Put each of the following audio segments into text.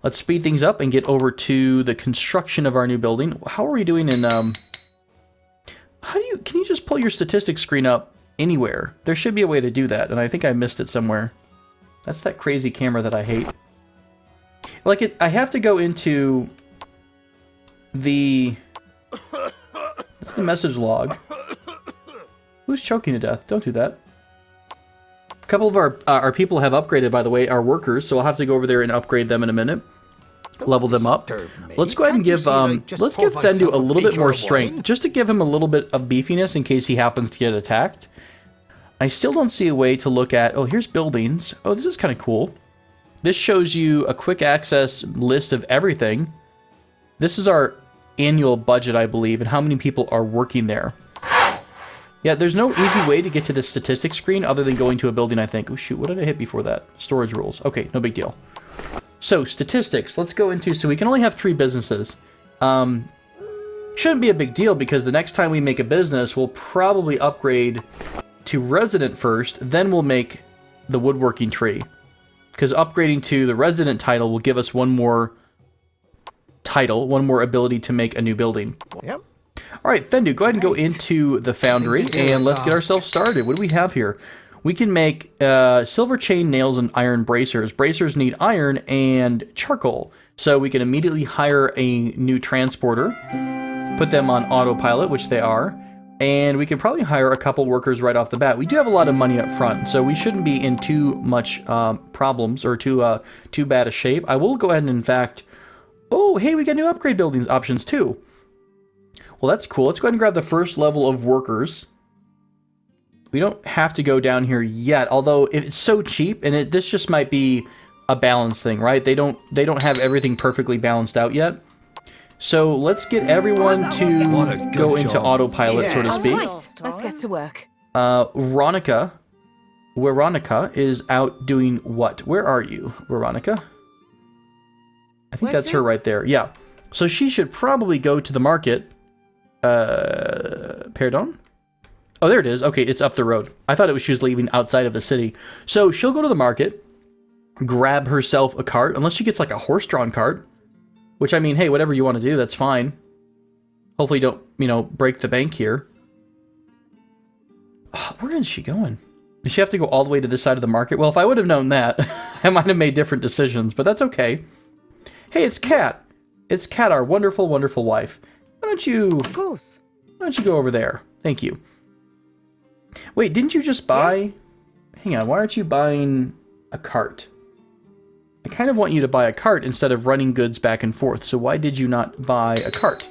Let's speed things up and get over to the construction of our new building. How are we doing in, can you just pull your statistics screen up anywhere? There should be a way to do that, and I think I missed it somewhere. That's that crazy camera that I hate. Like, I have to go into the... That's the message log. Who's choking to death? Don't do that. A couple of our people have upgraded, by the way, our workers, so I'll have to go over there and upgrade them in a minute. Level them up. Let's go ahead and give let's give Thendu a little bit more strength, just to give him a little bit of beefiness in case he happens to get attacked. I still don't see a way to look at... Oh, here's buildings. Oh, this is kind of cool. This shows you a quick access list of everything. This is our annual budget, I believe, and how many people are working there. Yeah, there's no easy way to get to the statistics screen other than going to a building, I think. Oh, shoot, what did I hit before that? Storage rules. Okay, no big deal. So, statistics. Let's go into... So, we can only have 3 businesses. Shouldn't be a big deal, because the next time we make a business, we'll probably upgrade to resident first, then we'll make the woodworking tree. Because upgrading to the resident title will give us one more title, one more ability to make a new building. Yep. Alright, Thendu, go ahead and go into the Foundry, and let's get ourselves started. What do we have here? We can make silver chain nails and iron bracers. Bracers need iron and charcoal. So we can immediately hire a new transporter, put them on autopilot, which they are, and we can probably hire a couple workers right off the bat. We do have a lot of money up front, so we shouldn't be in too much problems or too bad a shape. I will go ahead and, in fact... Oh, hey, we got new upgrade buildings options too. Well, that's cool. Let's go ahead and grab the first level of workers. We don't have to go down here yet, although it's so cheap, and this just might be a balance thing, right? They don't have everything perfectly balanced out yet. So let's get everyone to go into autopilot, so to speak. Right, let's get to work. Veronica is out doing what? Where are you, Veronica? I think that's her right there. Yeah. So she should probably go to the market. Pardon? Oh, there it is. Okay, it's up the road. I thought she was leaving outside of the city. So she'll go to the market, grab herself a cart, unless she gets like a horse-drawn cart. Which, I mean, hey, whatever you want to do, that's fine. Hopefully you don't, break the bank here. Oh, where is she going? Does she have to go all the way to this side of the market? Well, if I would have known that, I might have made different decisions, but that's okay. Hey, it's Kat. It's Kat, our wonderful, wonderful wife. Why don't you... Of course. Why don't you go over there? Thank you. Wait, didn't you just buy... Yes. Hang on, why aren't you buying a cart? I kind of want you to buy a cart instead of running goods back and forth, so why did you not buy a cart?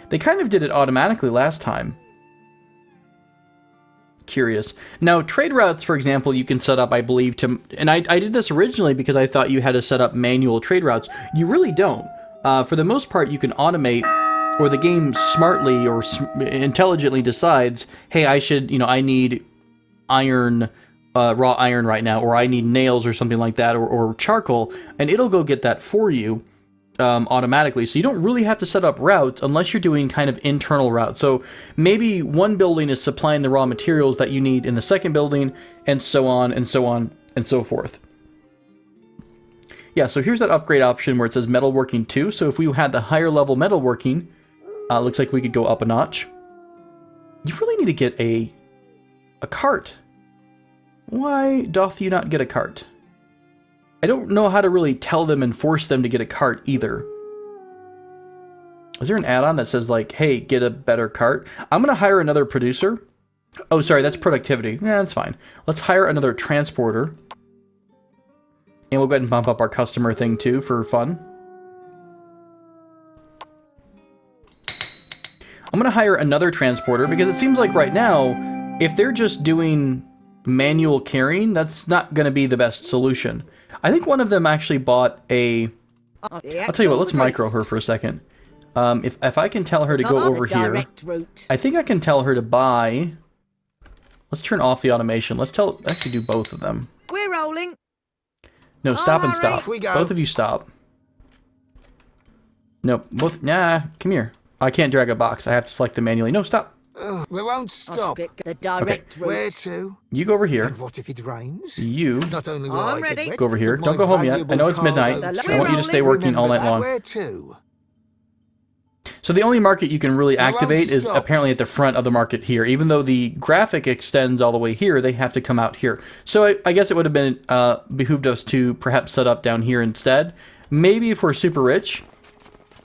They kind of did it automatically last time. Curious. Now, trade routes, for example, you can set up, I believe, to... And I did this originally because I thought you had to set up manual trade routes. You really don't. For the most part, you can automate, or the game smartly or intelligently decides, hey, I need iron... raw iron right now, or I need nails or something like that, or charcoal, and it'll go get that for you automatically. So you don't really have to set up routes unless you're doing kind of internal routes. So maybe one building is supplying the raw materials that you need in the second building, and so on and so on and so forth. Yeah, so here's that upgrade option where it says metalworking 2. So if we had the higher level metalworking, looks like we could go up a notch. You really need to get a cart. Why doth you not get a cart? I don't know how to really tell them and force them to get a cart either. Is there an add-on that says like, hey, get a better cart? I'm going to hire another producer. Oh, sorry, that's productivity. Yeah, that's fine. Let's hire another transporter. And we'll go ahead and bump up our customer thing too for fun. I'm going to hire another transporter because it seems like right now, if they're just doing manual carrying, that's not going to be the best solution. I think one of them actually bought a... I'll tell you what, let's micro her for a second. If I can tell her to go over here, I think I can tell her to buy... Let's turn off the automation. Let's actually do both of them. We're rolling. No, stop and stop. Both of you stop. No, both... Nah, come here. I can't drag a box. I have to select them manually. No, stop. We won't I shall stop. get the direct route. Where to? You go over here. And what if it rains? You Not only will I'm I get ready. wet, go over here. but Don't my go home yet. I valuable know it's midnight. cargo I I want you to stay rolling. working all night Remember that. long. Where to? So the only market you can really We won't activate is stop. apparently at the front of the market here. Even though the graphic extends all the way here, they have to come out here. So I guess it would have been behooved us to perhaps set up down here instead. Maybe if we're super rich,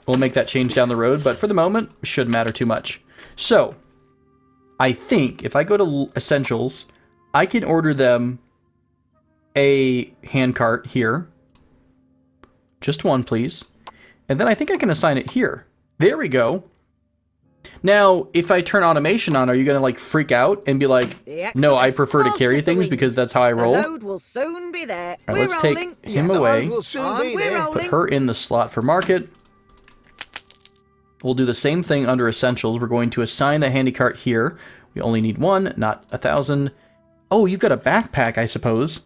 we'll make that change down the road. But for the moment, it shouldn't matter too much. So I think if I go to Essentials, I can order them a handcart here. Just one, please. And then I think I can assign it here. There we go. Now, if I turn automation on, are you going to like freak out and be like, The no, I exodus prefer to fast carry as the things wind. because that's how I The roll? load will soon be there. All right, We're let's rolling. take him the away. load will soon be We're there. rolling. Put her in the slot for market. We'll do the same thing under Essentials. We're going to assign the handicart here. We only need one, not 1,000. Oh, you've got a backpack, I suppose.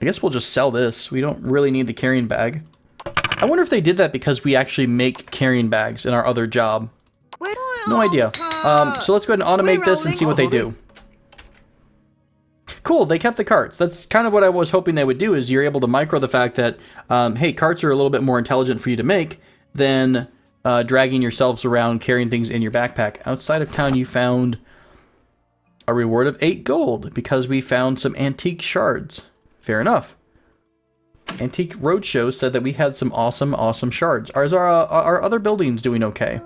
I guess we'll just sell this. We don't really need the carrying bag. I wonder if they did that because we actually make carrying bags in our other job. We're No idea. So let's go ahead and automate We're this and see what they rolling. do. Cool, they kept the carts. That's kind of what I was hoping they would do, is you're able to micro the fact that, hey, carts are a little bit more intelligent for you to make than dragging yourselves around carrying things in your backpack. Outside of town, you found a reward of 8 gold because we found some antique shards. Fair enough. Antique Roadshow said that we had some awesome, awesome shards. Are our other buildings doing okay?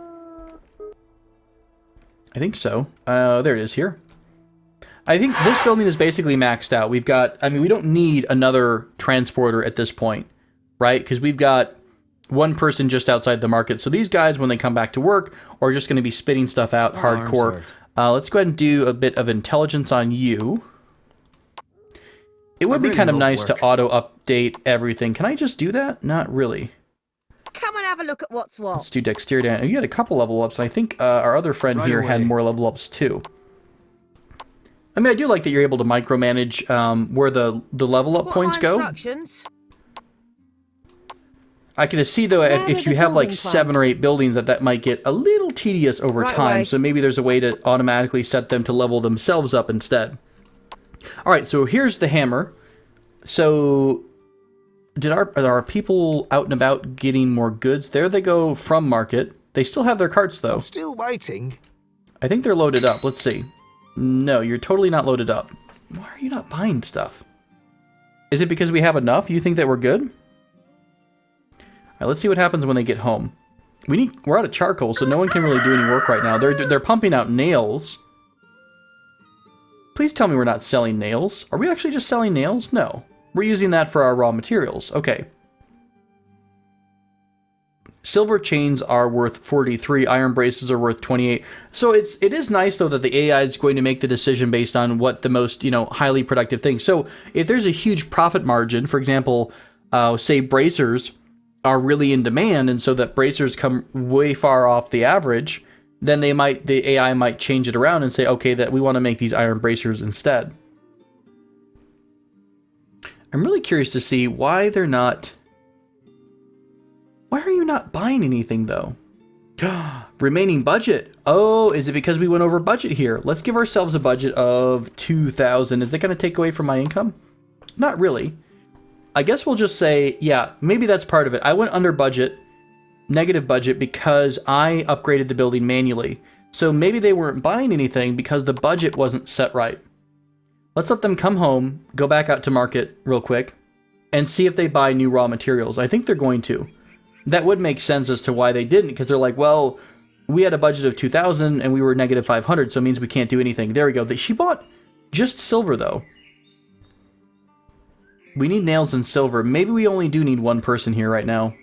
I think so. There it is here. I think this building is basically maxed out. We've got, I mean, we don't need another transporter at this point, right? Because we've got one person just outside the market. So these guys, when they come back to work, are just going to be spitting stuff out hardcore. Let's go ahead and do a bit of intelligence on you. It would be kind of nice to auto-update everything. Can I just do that? Not really. Come and have a look at what's what. Let's do dexterity. You had a couple level ups. I think our other friend here had more level ups too. I mean, I do like that you're able to micromanage where the level up What points are my go. instructions? I can see though, Where if are you the have like building 7 or 8 buildings, that might get a little tedious over Right time. away. So maybe there's a way to automatically set them to level themselves up instead. All right, so here's the hammer. So are our people out and about getting more goods? There they go from market. They still have their carts though. I'm still waiting. I think they're loaded up. Let's see. No, you're totally not loaded up. Why are you not buying stuff? Is it because we have enough? You think that we're good? All right, let's see what happens when they get home. We're out of charcoal, so no one can really do any work right now. They're pumping out nails. Please tell me we're not selling nails. Are we actually just selling nails? No. We're using that for our raw materials. Okay. Silver chains are worth 43. Iron braces are worth 28. So it is nice though that the AI is going to make the decision based on what the most, highly productive thing. So if there's a huge profit margin, for example, say bracers are really in demand, and so that bracers come way far off the average, then the AI might change it around and say, okay, that we want to make these iron bracers instead. I'm really curious to see why they're not... Why are you not buying anything, though? Remaining budget. Oh, is it because we went over budget here? Let's give ourselves a budget of 2,000. Is that going to take away from my income? Not really. I guess we'll just say, yeah, maybe that's part of it. I went under budget, negative budget, because I upgraded the building manually. So maybe they weren't buying anything because the budget wasn't set right. Let's let them come home, go back out to market real quick, and see if they buy new raw materials. I think they're going to. That would make sense as to why they didn't, because they're like, well, we had a budget of 2,000 and we were negative 500, so it means we can't do anything. There we go. She bought just silver, though. We need nails and silver. Maybe we only do need one person here right now.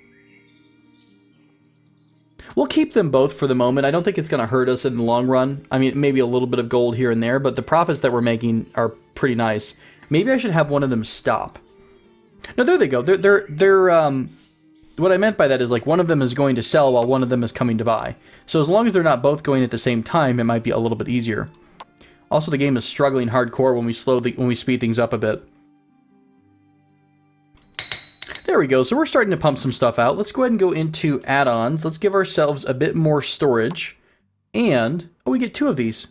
We'll keep them both for the moment. I don't think it's going to hurt us in the long run. I mean, maybe a little bit of gold here and there, but the profits that we're making are pretty nice. Maybe I should have one of them stop. No, there they go. They're what I meant by that is like one of them is going to sell while one of them is coming to buy. So as long as they're not both going at the same time, it might be a little bit easier. Also, the game is struggling hardcore when we speed things up a bit. There we go. So we're starting to pump some stuff out. Let's go ahead and go into add-ons. Let's give ourselves a bit more storage. And, oh, we get 2 of these.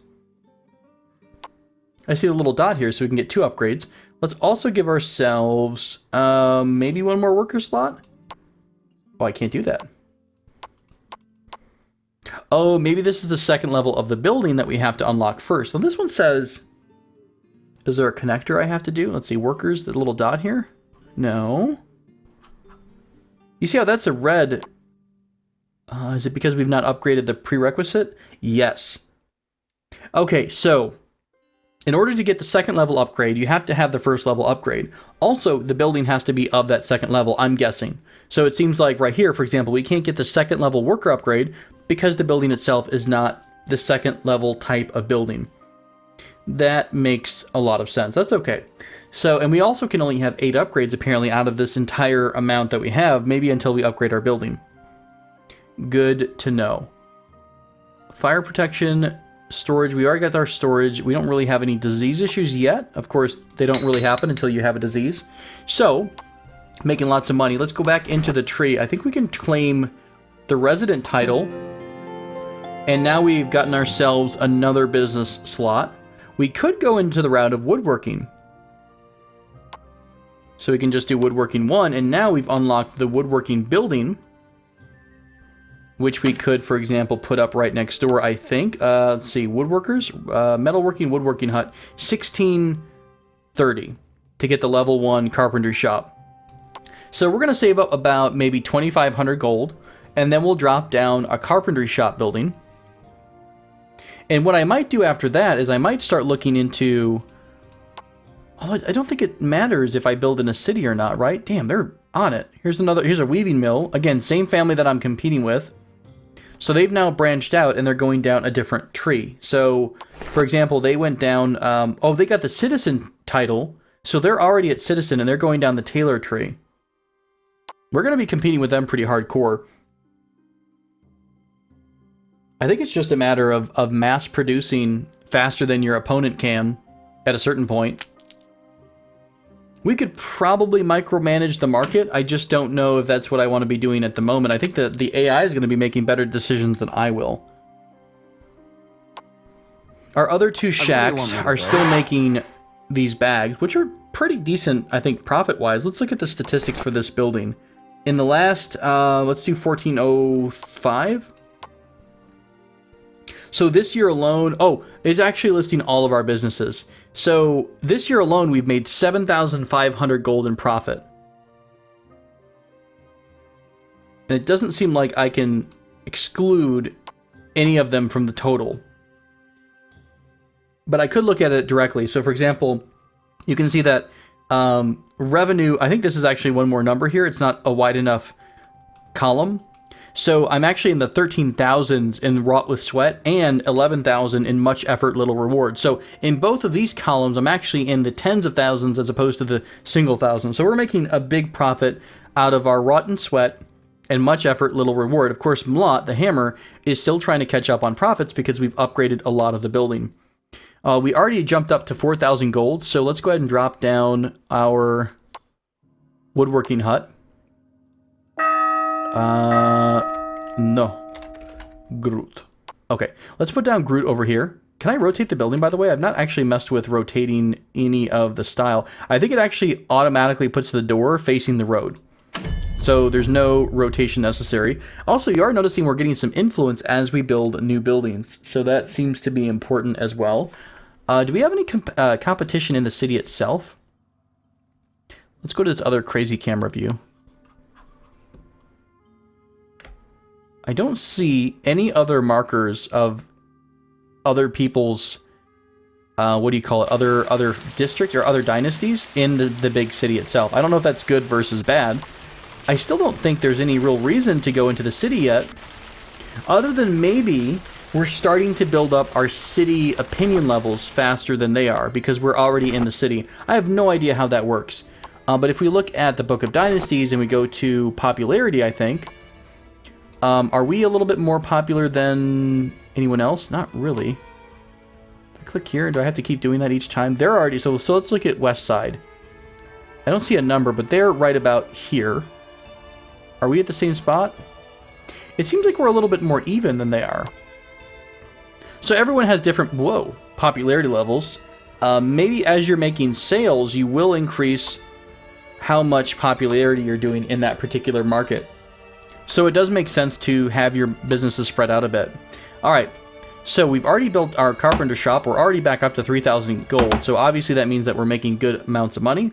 I see the little dot here, so we can get 2 upgrades. Let's also give ourselves maybe 1 more worker slot. Oh, I can't do that. Oh, maybe this is the second level of the building that we have to unlock first. So this one says, is there a connector I have to do? Let's see, workers, the little dot here. No. You see how that's a red? Is it because we've not upgraded the prerequisite? Yes. Okay, so in order to get the second level upgrade, you have to have the first level upgrade. Also, the building has to be of that second level, I'm guessing. So it seems like right here, for example, we can't get the second level worker upgrade because the building itself is not the second level type of building. That makes a lot of sense. That's okay. So, and we also can only have 8 upgrades apparently out of this entire amount that we have, maybe until we upgrade our building. Good to know. Fire protection, storage. We already got our storage. We don't really have any disease issues yet. Of course, they don't really happen until you have a disease. So, making lots of money. Let's go back into the tree. I think we can claim the resident title. And now we've gotten ourselves another business slot. We could go into the route of woodworking. So we can just do woodworking 1, and now we've unlocked the woodworking building, which we could, for example, put up right next door, I think. Let's see, woodworkers, metalworking, woodworking hut, 1630 to get the level 1 Carpenter Shop. So we're going to save up about maybe 2,500 gold, and then we'll drop down a Carpenter Shop building. And what I might do after that is I might start looking into... Oh, I don't think it matters if I build in a city or not, right? Damn, they're on it. Here's a weaving mill. Again, same family that I'm competing with. So they've now branched out and they're going down a different tree. So, for example, they went down... oh, they got the citizen title. So they're already at citizen and they're going down the tailor tree. We're going to be competing with them pretty hardcore. I think it's just a matter of mass producing faster than your opponent can at a certain point. We could probably micromanage the market. I just don't know if that's what I want to be doing at the moment. I think that the AI is going to be making better decisions than I will. Our other 2 shacks are still making these bags, which are pretty decent, I think, profit-wise. Let's look at the statistics for this building. In the last, let's do 1405. So this year alone, oh, it's actually listing all of our businesses. So this year alone, we've made 7,500 gold in profit. And it doesn't seem like I can exclude any of them from the total. But I could look at it directly. So for example, you can see that revenue, I think this is actually one more number here. It's not a wide enough column. So I'm actually in the 13,000s in wrought with sweat and 11,000 in much effort, little reward. So in both of these columns, I'm actually in the tens of thousands as opposed to the single thousands. So we're making a big profit out of our wrought and sweat and much effort, little reward. Of course, Mlot, the hammer, is still trying to catch up on profits because we've upgraded a lot of the building. We already jumped up to 4,000 gold. So let's go ahead and drop down our woodworking hut. No. Groot. Okay, let's put down Groot over here. Can I rotate the building, by the way? I've not actually messed with rotating any of the style. I think it actually automatically puts the door facing the road. So there's no rotation necessary. Also, you are noticing we're getting some influence as we build new buildings. So that seems to be important as well. Do we have any competition in the city itself? Let's go to this other crazy camera view. I don't see any other markers of other people's, what do you call it, other districts or other dynasties in the big city itself. I don't know if that's good versus bad. I still don't think there's any real reason to go into the city yet, other than maybe we're starting to build up our city opinion levels faster than they are because we're already in the city. I have no idea how that works. But if we look at the Book of Dynasties and we go to popularity, I think, are we a little bit more popular than anyone else? Not really. If I click here, do I have to keep doing that each time? They're already, so let's look at West Side. I don't see a number, but they're right about here. Are we at the same spot? It seems like we're a little bit more even than they are. So everyone has different, popularity levels. maybe as you're making sales, you will increase how much popularity you're doing in that particular market. So it does make sense to have your businesses spread out a bit. All right, so we've already built our Carpenter Shop. We're already back up to 3,000 gold. So obviously that means that we're making good amounts of money.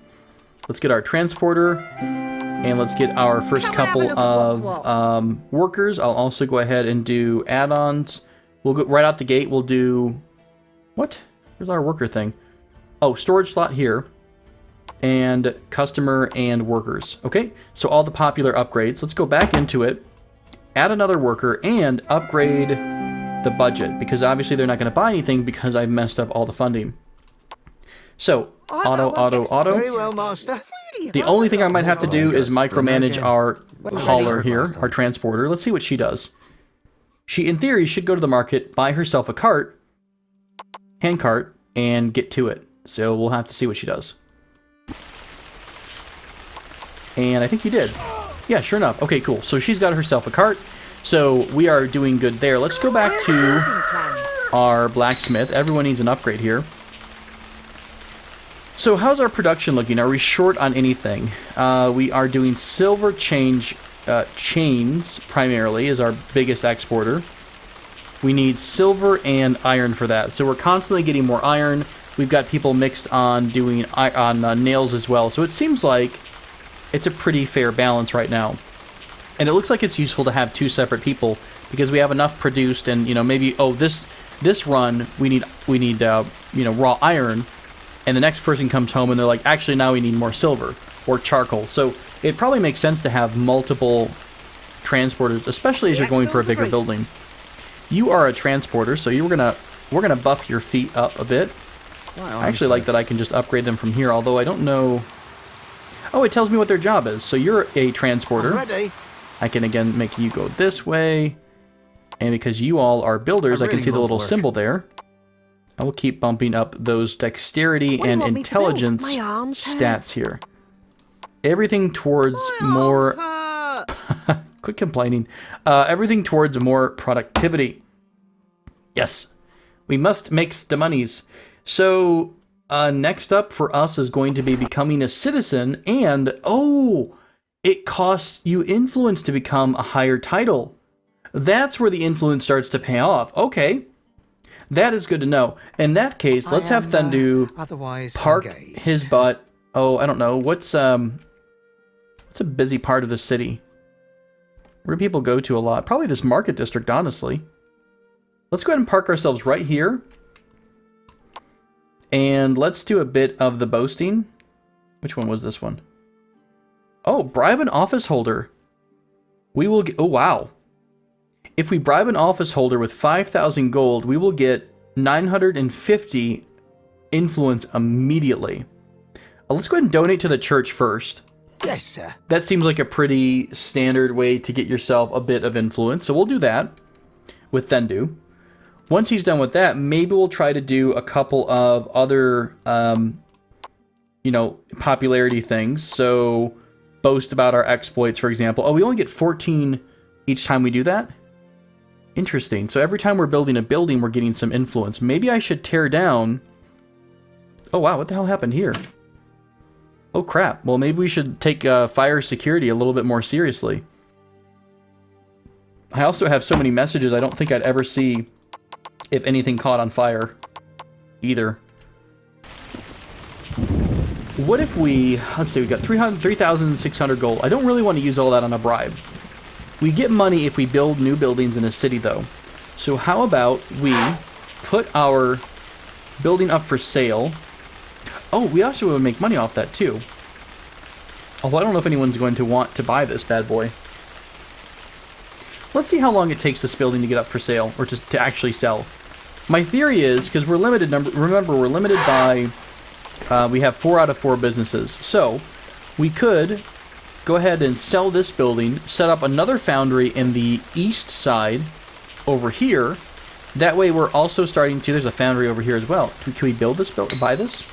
Let's get our transporter, and let's get our first couple of workers. I'll also go ahead and do add-ons. We'll go right out the gate. We'll do... What? Where's our worker thing? Oh, storage slot here. And customer and workers. Okay, so all the popular upgrades. Let's go back into it, add another worker, and upgrade the budget, because obviously they're not going to buy anything because I've messed up all the funding. So, auto. Very well, master. The only thing I might have to do is micromanage our hauler here, our transporter. Let's see what she does. She, in theory, should go to the market, buy herself a cart, hand cart, and get to it. So we'll have to see what she does. And I think you did. Yeah, sure enough. Okay, cool. So she's got herself a cart. So we are doing good there. Let's go back to our blacksmith. Everyone needs an upgrade here. So how's our production looking? Are we short on anything? We are doing silver chains primarily is our biggest exporter. We need silver and iron for that. So we're constantly getting more iron. We've got people mixed on doing nails as well. So it seems like it's a pretty fair balance right now. And it looks like it's useful to have two separate people because we have enough produced, and maybe this run we need raw iron, and the next person comes home and they're like, actually now we need more silver or charcoal. So it probably makes sense to have multiple transporters, especially as you're going for a bigger building. You are a transporter, so we're gonna buff your feet up a bit. I actually like that I can just upgrade them from here, although I don't know. Oh, it tells me what their job is. So you're a transporter. I'm ready. I can again make you go this way. And because you all are builders, I can see the little symbol there. I will keep bumping up those dexterity and intelligence stats here. Everything towards more... Quit complaining. Everything towards more productivity. Yes. We must make the monies. So... next up for us is going to be becoming a citizen, and it costs you influence to become a higher title. That's where the influence starts to pay off. Okay, that is good to know. In that case, let's have Thendu park his butt. Oh, I don't know. What's a busy part of the city? Where do people go to a lot? Probably this market district, honestly. Let's go ahead and park ourselves right here. And let's do a bit of the boasting. Which one was this one? Oh, bribe an office holder. We will get... Oh, wow. If we bribe an office holder with 5,000 gold, we will get 950 influence immediately. Let's go ahead and donate to the church first. Yes, sir. That seems like a pretty standard way to get yourself a bit of influence. So we'll do that with Thendu. Once he's done with that, maybe we'll try to do a couple of other, popularity things. So, boast about our exploits, for example. Oh, we only get 14 each time we do that? Interesting. So every time we're building a building, we're getting some influence. Maybe I should tear down... Oh, wow, what the hell happened here? Oh, crap. Well, maybe we should take fire security a little bit more seriously. I also have so many messages, I don't think I'd ever see... if anything caught on fire, either. What if we... Let's see, we got 3,600 gold. I don't really want to use all that on a bribe. We get money if we build new buildings in a city, though. So how about we put our building up for sale. Oh, we also would make money off that, too. Although I don't know if anyone's going to want to buy this bad boy. Let's see how long it takes this building to get up for sale, or just to actually sell. My theory is, because we're limited, remember, we're limited by, we have 4 out of 4 businesses. So, we could go ahead and sell this building, set up another foundry in the east side over here. That way we're also starting to, there's a foundry over here as well. Can we build this, buy this?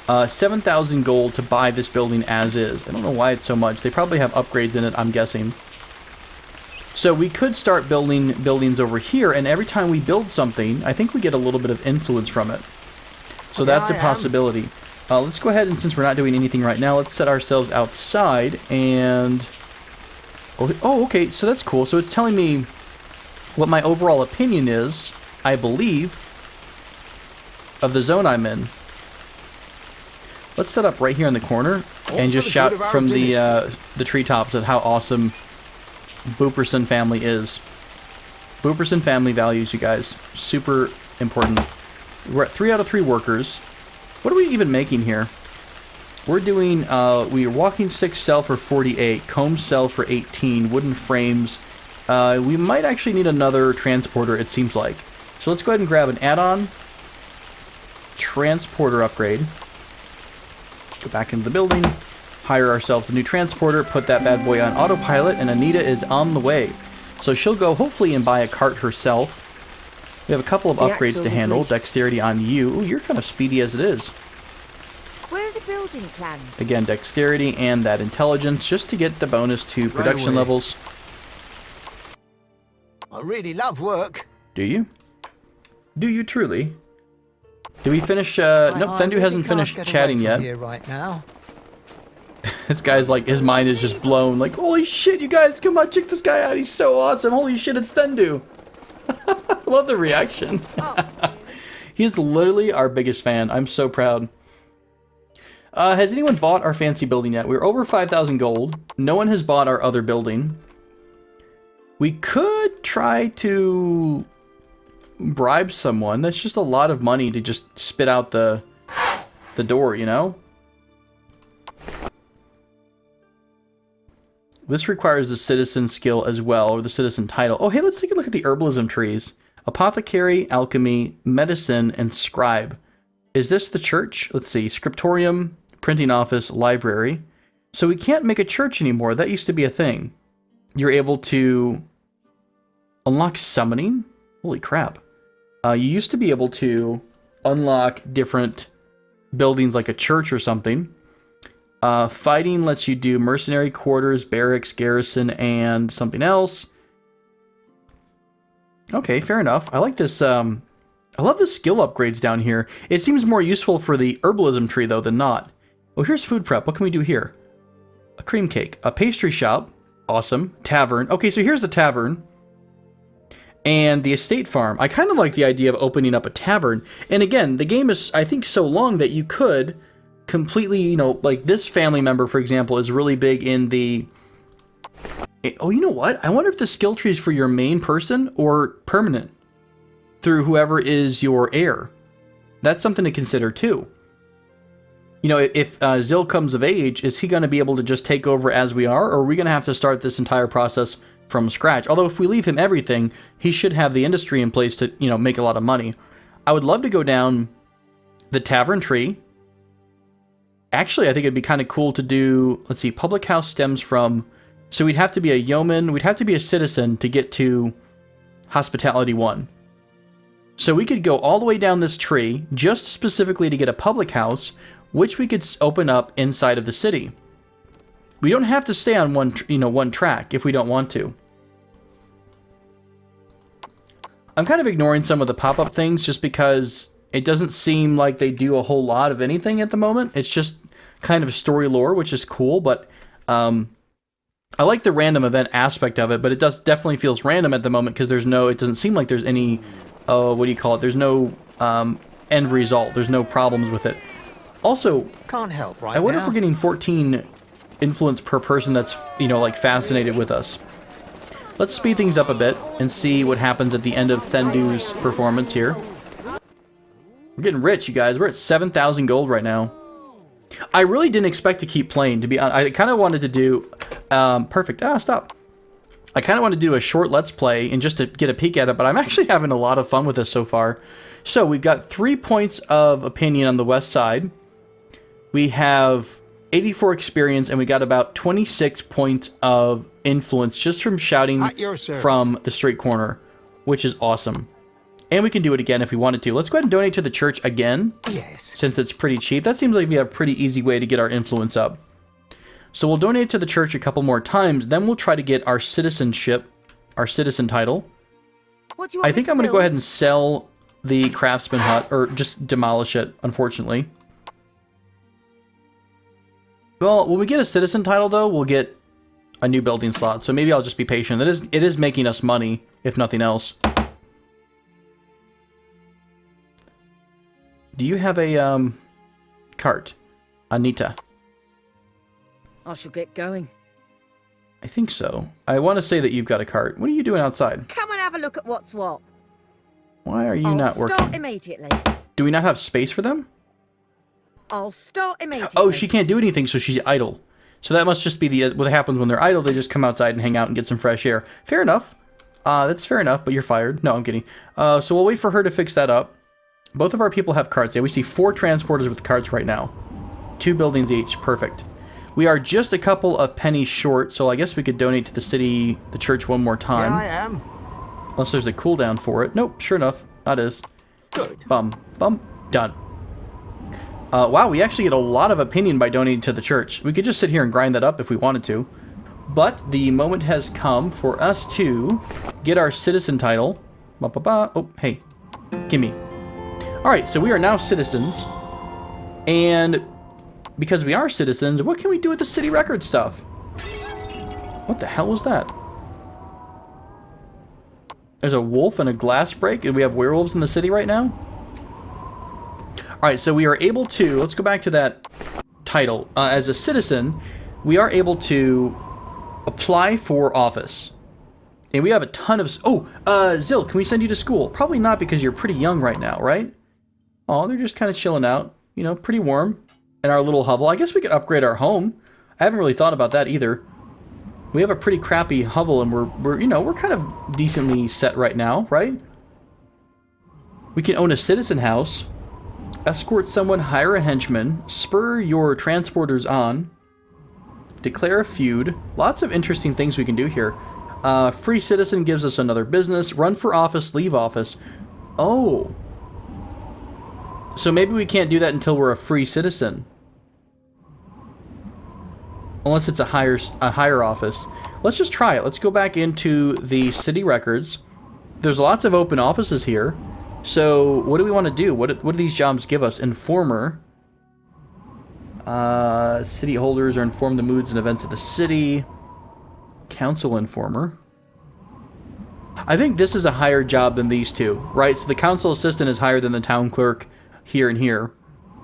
7,000 gold to buy this building as is. I don't know why it's so much. They probably have upgrades in it, I'm guessing. So we could start building buildings over here, and every time we build something, I think we get a little bit of influence from it. So that's a possibility. Let's go ahead, and since we're not doing anything right now, let's set ourselves outside, and... Oh, okay, so that's cool. So it's telling me what my overall opinion is, I believe, of the zone I'm in. Let's set up right here in the corner and just shout from the treetops of how awesome Booperson family is. Booperson family values, you guys. Super important. We're at 3 out of 3 workers. What are we even making here? We're doing, we walking stick sell for 48, comb sell for 18, wooden frames. We might actually need another transporter, it seems like. So let's go ahead and grab an add-on transporter upgrade. Go back into the building, hire ourselves a new transporter, put that bad boy on autopilot, and Anita is on the way. So she'll go hopefully and buy a cart herself. We have a couple of upgrades to handle. Dexterity on you. Ooh, you're kind of speedy as it is. Where are the building plans? Again, dexterity and that intelligence, just to get the bonus to production levels. I really love work. Do you? Do you truly? Did we finish, nope, Fendu hasn't finished chatting yet. Here right now. This guy's like, his mind is just blown. Like, holy shit, you guys, come on, check this guy out. He's so awesome. Holy shit, it's Fendu. I love the reaction. He is literally our biggest fan. I'm so proud. Has anyone bought our fancy building yet? We're over 5,000 gold. No one has bought our other building. We could try to bribe someone. That's just a lot of money to just spit out the door, you know? This requires the citizen skill as well, or the citizen title. Oh, hey, let's take a look at the herbalism trees. Apothecary, alchemy, medicine, and scribe. Is this the church? Let's see. Scriptorium, printing office, library. So we can't make a church anymore. That used to be a thing. You're able to unlock summoning? Holy crap. You used to be able to unlock different buildings like a church or something. Fighting lets you do mercenary quarters, barracks, garrison, and something else. Okay, fair enough. I like this. I love the skill upgrades down here. It seems more useful for the herbalism tree, though, than not. Oh, here's food prep. What can we do here? A cream cake. A pastry shop. Awesome. Tavern. Okay, so here's the tavern. And the estate farm. I kind of like the idea of opening up a tavern. And again, the game is, I think, so long that you could completely, you know, like this family member, for example, is really big in the... Oh, you know what? I wonder if the skill tree is for your main person or permanent through whoever is your heir. That's something to consider too. You know, if Zil comes of age, is he going to be able to just take over as we are, or are we going to have to start this entire process from scratch? Although if we leave him everything, he should have the industry in place to, you know, make a lot of money. I would love to go down the tavern tree. Actually, I think it'd be kind of cool to do, let's see, public house stems from, so we'd have to be a yeoman, we'd have to be a citizen to get to hospitality 1. So we could go all the way down this tree, just specifically to get a public house, which we could open up inside of the city. We don't have to stay on one track if we don't want to. I'm kind of ignoring some of the pop-up things just because it doesn't seem like they do a whole lot of anything at the moment. It's just kind of story lore, which is cool, but I like the random event aspect of it, but it definitely feels random at the moment because it doesn't seem like there's any, what do you call it? There's no end result. There's no problems with it. Also, Can't help right I wonder if now. we're getting 14 influence per person that's, you know, like fascinated with us. Let's speed things up a bit and see what happens at the end of Fendu's performance here. We're getting rich, you guys. We're at 7,000 gold right now. I really didn't expect to keep playing, to be honest. I kind of wanted to do... perfect. Stop. I kind of wanted to do a short Let's Play and just to get a peek at it, but I'm actually having a lot of fun with this so far. So, we've got 3 points of opinion on the west side. We have 84 experience, and we got about 26 points of influence just from shouting At your service. from the street corner, which is awesome. And we can do it again if we wanted to. Let's go ahead and donate to the church again. Yes. Since it's pretty cheap. That seems like it'd be a pretty easy way to get our influence up. So we'll donate to the church a couple more times. Then we'll try to get our citizenship our citizen title. What do you want I think me I'm to going to go ahead build? and sell the craftsman hut, or just demolish it, the craftsman hut, or just demolish it, unfortunately. Well, when we get a citizen title, though, we'll get a new building slot, so maybe I'll just be patient. It is making us money, if nothing else. Do you have a, cart? Anita. I shall get going. I think so. I want to say that you've got a cart. What are you doing outside? Come and have a look at what's what. Why are you I'll not start working? immediately. Do we not have space for them? I'll start immediately. Oh, she can't do anything, so she's idle. So that must just be what happens when they're idle. They just come outside and hang out and get some fresh air. Fair enough. That's fair enough, but you're fired. No, I'm kidding. So we'll wait for her to fix that up. Both of our people have carts. Yeah, we see 4 transporters with carts right now. 2 buildings each. Perfect. We are just a couple of pennies short, so I guess we could donate to the city, the church one more time. Here I am. Unless there's a cooldown for it. Nope, sure enough. That is. Good. Bum. Done. Wow, we actually get a lot of opinion by donating to the church. We could just sit here and grind that up if we wanted to. But the moment has come for us to get our citizen title. Oh, hey. Gimme. Alright, so we are now citizens. And because we are citizens, what can we do with the city record stuff? What the hell was that? There's a wolf and a glass break, and we have werewolves in the city right now? Alright, so we are able to, let's go back to that title. As a citizen, we are able to apply for office. And we have a ton of... Zil, can we send you to school? Probably not, because you're pretty young right now, right? Oh, they're just kind of chilling out. You know, pretty warm in our little hovel. I guess we could upgrade our home. I haven't really thought about that either. We have a pretty crappy hovel, and we're kind of decently set right now, right? We can own a citizen house, escort someone, hire a henchman, spur your transporters on, declare a feud. Lots of interesting things we can do here. Free citizen gives us another business. Run for office, leave office. Oh. So maybe we can't do that until we're a free citizen. Unless it's a higher office. Let's just try it. Let's go back into the city records. There's lots of open offices here. So what do we want to do? What do these jobs give us? Informer. City holders are informed the moods and events of the city. Council informer. I think this is a higher job than these two, right? So the council assistant is higher than the town clerk here and here.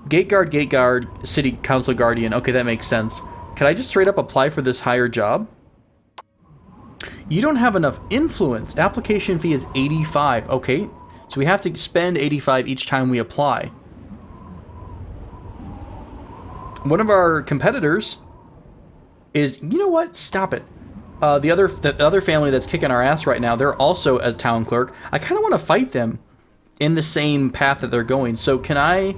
Gate guard, city council guardian. Okay, that makes sense. Can I just straight up apply for this higher job? You don't have enough influence. Application fee is 85. Okay, so we have to spend 85 each time we apply. One of our competitors is, you know what? Stop it. The other family that's kicking our ass right now, they're also a town clerk. I kind of want to fight them in the same path that they're going. So can I...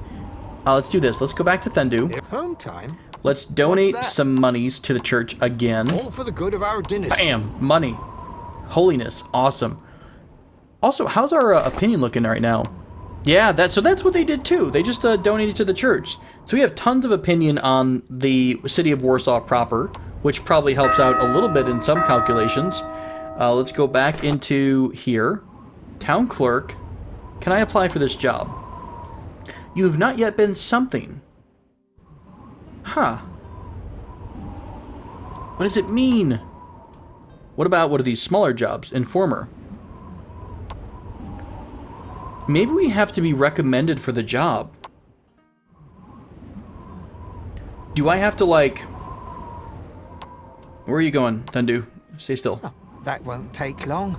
let's do this. Let's go back to Thendu. Home time? Let's donate some monies to the church again. All for the good of our dynasty. Bam! Money. Holiness. Awesome. Also, how's our opinion looking right now? Yeah, that's what they did too. They just donated to the church. So we have tons of opinion on the city of Warsaw proper, which probably helps out a little bit in some calculations. Let's go back into here. Town clerk. Can I apply for this job? You have not yet been something. Huh. What does it mean? What are these smaller jobs? Informer. Maybe we have to be recommended for the job. Do I have to, like... Where are you going, Thendu? Stay still. Oh, that won't take long.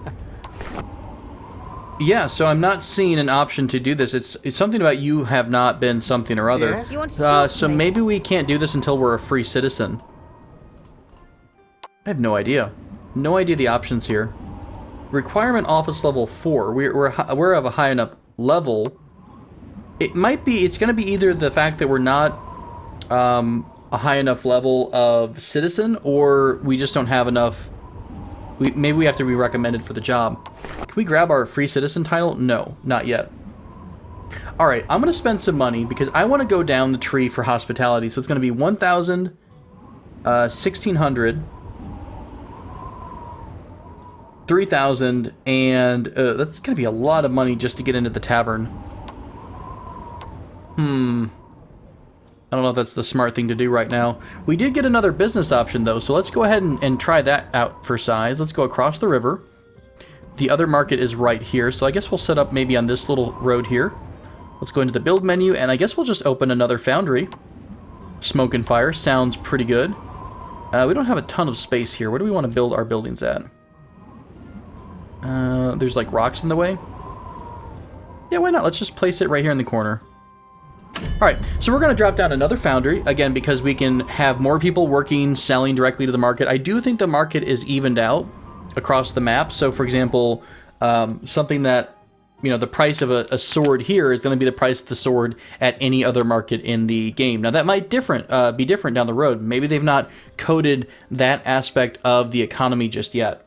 Yeah, so I'm not seeing an option to do this. It's something about you have not been something or other. Yes? You want to talk to So me? maybe we can't do this until we're a free citizen. I have no idea. No idea the options here. Requirement office level 4. We're of a high enough level. It might be. It's going to be either the fact that we're not a high enough level of citizen, or we just don't have enough. Maybe we have to be recommended for the job. Can we grab our free citizen title? No, not yet. All right, I'm going to spend some money because I want to go down the tree for hospitality. So it's going to be 1,000, 1,600. 3,000, and that's going to be a lot of money just to get into the tavern. I don't know if that's the smart thing to do right now. We did get another business option, though, so let's go ahead and try that out for size. Let's go across the river. The other market is right here, so I guess we'll set up maybe on this little road here. Let's go into the build menu, and I guess we'll just open another foundry. Smoke and fire sounds pretty good. We don't have a ton of space here. Where do we want to build our buildings at? There's like rocks in the way. Yeah, why not? Let's just place it right here in the corner. Alright, so we're going to drop down another foundry, again, because we can have more people working, selling directly to the market. I do think the market is evened out across the map. So, for example, something that, you know, the price of a sword here is going to be the price of the sword at any other market in the game. Now, that might be different down the road. Maybe they've not coded that aspect of the economy just yet.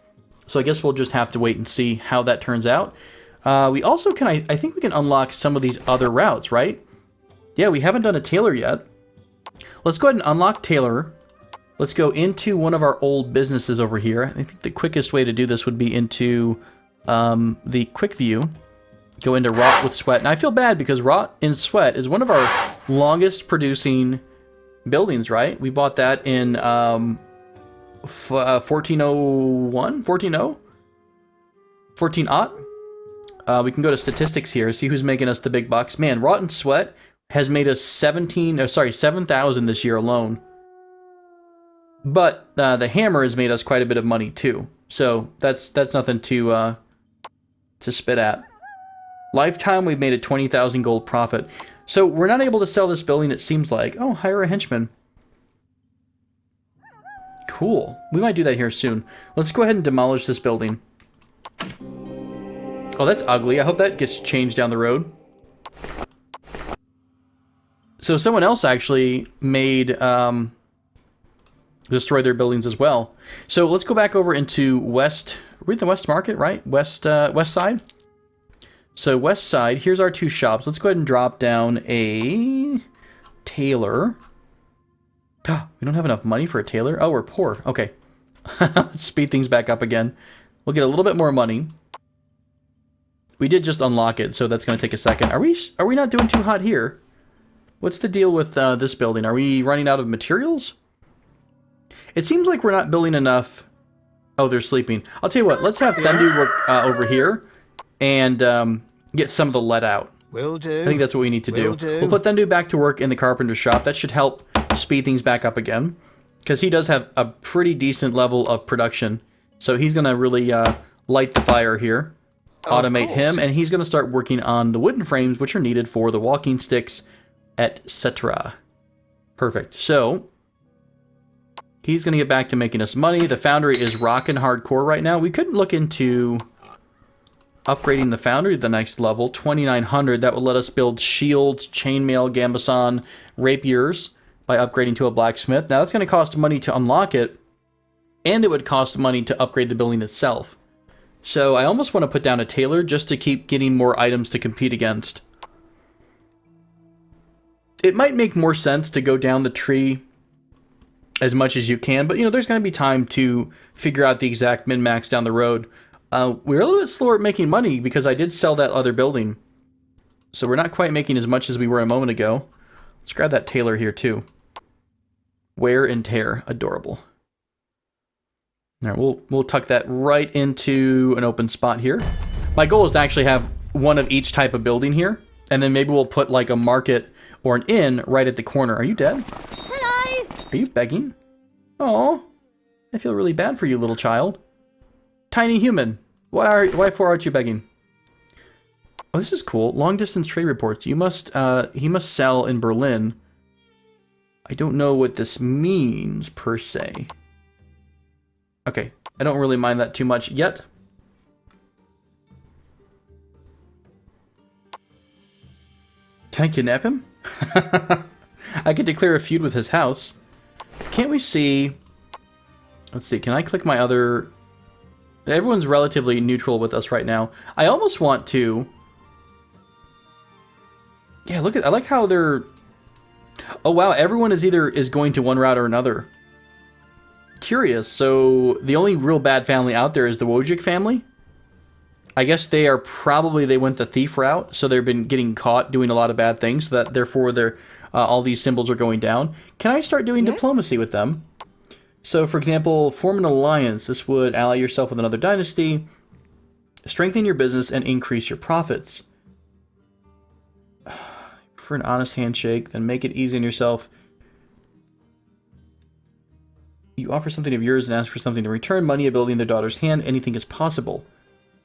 So I guess we'll just have to wait and see how that turns out. We also can, I think we can unlock some of these other routes, right? Yeah, we haven't done a tailor yet. Let's go ahead and unlock tailor. Let's go into one of our old businesses over here. I think the quickest way to do this would be into the quick view. Go into Rot with Sweat. And I feel bad because Rot in Sweat is one of our longest producing buildings, right? We bought that in 1401? 14-0? 14-aught? We can go to statistics here, see who's making us the big bucks. Man, Rot and Sweat has made us 7,000 this year alone. But the hammer has made us quite a bit of money too. So that's nothing to spit at. Lifetime, we've made a 20,000 gold profit. So we're not able to sell this building, it seems like. Oh, hire a henchman. Cool. We might do that here soon. Let's go ahead and demolish this building. Oh, that's ugly. I hope that gets changed down the road. So someone else actually made, destroy their buildings as well. So let's go back over into West, we're in the West Market, right? West side. So West side, here's our two shops. Let's go ahead and drop down a tailor. We don't have enough money for a tailor. Oh, we're poor. Okay. Let's speed things back up again. We'll get a little bit more money. We did just unlock it, so that's going to take a second. Are we not doing too hot here? What's the deal with this building? Are we running out of materials? It seems like we're not building enough. Oh, they're sleeping. I'll tell you what. Let's have Foundry work over here and get some of the lead out. Will do. I think that's what we need to do. We'll put Foundry back to work in the Carpenter Shop. That should help speed things back up again, because he does have a pretty decent level of production. So he's going to really light the fire here, automate him, and he's going to start working on the wooden frames, which are needed for the walking sticks, etc. Perfect. So he's going to get back to making us money. The Foundry is rocking hardcore right now. We could look into upgrading the Foundry to the next level, 2,900. That will let us build shields, chainmail, gambeson, rapiers by upgrading to a blacksmith. Now that's going to cost money to unlock it, and it would cost money to upgrade the building itself. So I almost want to put down a tailor just to keep getting more items to compete against. It might make more sense to go down the tree as much as you can, but you know, there's going to be time to figure out the exact min-max down the road. We're a little bit slower at making money because I did sell that other building. So we're not quite making as much as we were a moment ago. Let's grab that tailor here too. Wear and tear. Adorable. All right, we'll tuck that right into an open spot here. My goal is to actually have one of each type of building here, and then maybe we'll put like a market or an inn right at the corner. Are you dead? Hello. Are you begging? Oh, I feel really bad for you, little child. Tiny human. Why aren't you begging? Oh, this is cool. Long distance trade reports. He must sell in Berlin. I don't know what this means per se. Okay, I don't really mind that too much yet. Can I kidnap him? I could declare a feud with his house. Can't we see... Let's see, can I click my other... Everyone's relatively neutral with us right now. I almost want to... Yeah, look at... I like how they're... Oh wow, everyone is going to one route or another. curious. So the only real bad family out there is the Wojcik family. I guess they went the thief route, so they've been getting caught doing a lot of bad things, so that therefore they're all these symbols are going down. Can I start doing diplomacy with them? So, for example, form an alliance. This would ally yourself with another dynasty, strengthen your business, and increase your profits. For an honest handshake, then make it easy on yourself. You offer something of yours and ask for something in return. Money, ability in their daughter's hand. Anything is possible.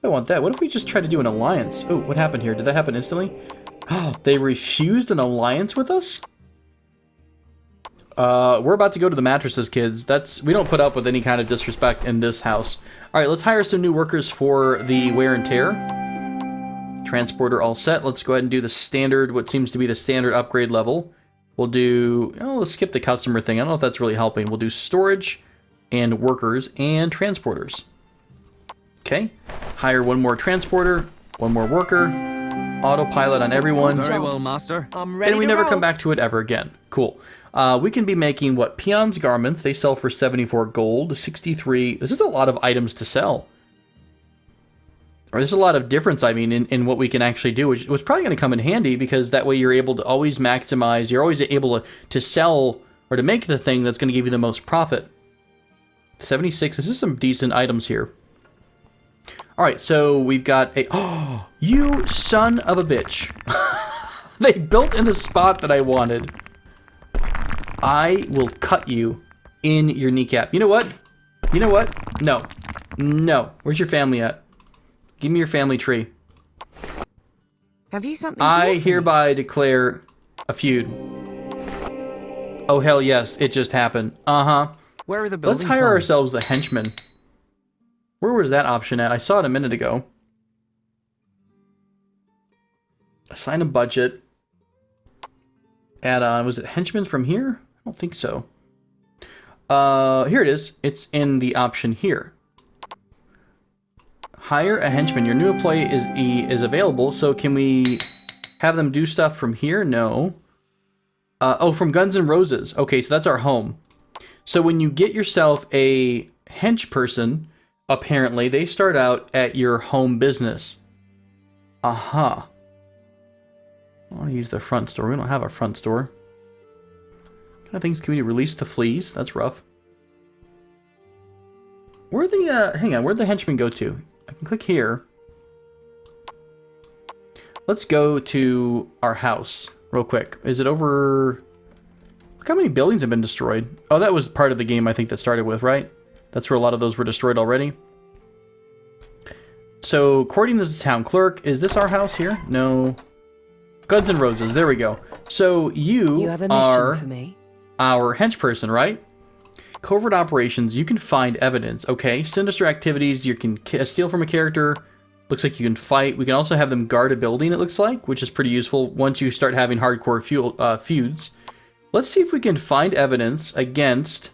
I want that. What if we just try to do an alliance? Oh, what happened here? Did that happen instantly? Oh, they refused an alliance with us? We're about to go to the mattresses, kids. We don't put up with any kind of disrespect in this house. Alright, let's hire some new workers for the wear and tear. Transporter all set. Let's go ahead and do the standard, what seems to be the standard upgrade level. We'll do... Oh, let's skip the customer thing. I don't know if that's really helping. We'll do storage and workers and transporters. Okay. Hire one more transporter, one more worker, autopilot on everyone. Very well, master. I'm ready. And we to never roll. come back to it ever again. Cool. We can be making, what, peons' garments. They sell for 74 gold, 63. This is a lot of items to sell. Or there's a lot of difference, I mean, in what we can actually do, which was probably going to come in handy, because that way you're able to always maximize, you're always able to sell or to make the thing that's going to give you the most profit. 76. This is some decent items here. Alright, so we've got a... Oh, you son of a bitch. They built in the spot that I wanted. I will cut you in your kneecap. You know what? You know what? No. No. Where's your family at? Give me your family tree. Have you something to I offer me? hereby declare a feud. Oh, hell yes. It just happened. Uh-huh. Where are the building Let's hire plans? ourselves a henchman. Where was that option at? I saw it a minute ago. Assign a budget. Add on. Was it henchman from here? I don't think so. Here it is. It's in the option here. Hire a henchman. Your new employee is available. So can we have them do stuff from here? No. Oh, from Guns N' Roses. Okay, so that's our home. So when you get yourself a hench person, apparently they start out at your home business. Uh-huh. I want to use the front store. We don't have a front store. What kind of things can we do? Release the fleas? That's rough. Where the, hang on, where'd the henchmen go to? I can click here. Let's go to our house real quick. Is it over... Look how many buildings have been destroyed. Oh, that was part of the game I think that started with, right? That's where a lot of those were destroyed already. So, according to the town clerk, is this our house here? No. Guns N' Roses, there we go. So, you have a mission are for me. our hench person, right? Covert operations, you can find evidence. Okay, sinister activities, you can steal from a character. Looks like you can fight. We can also have them guard a building, it looks like, which is pretty useful once you start having hardcore feuds. Let's see if we can find evidence against...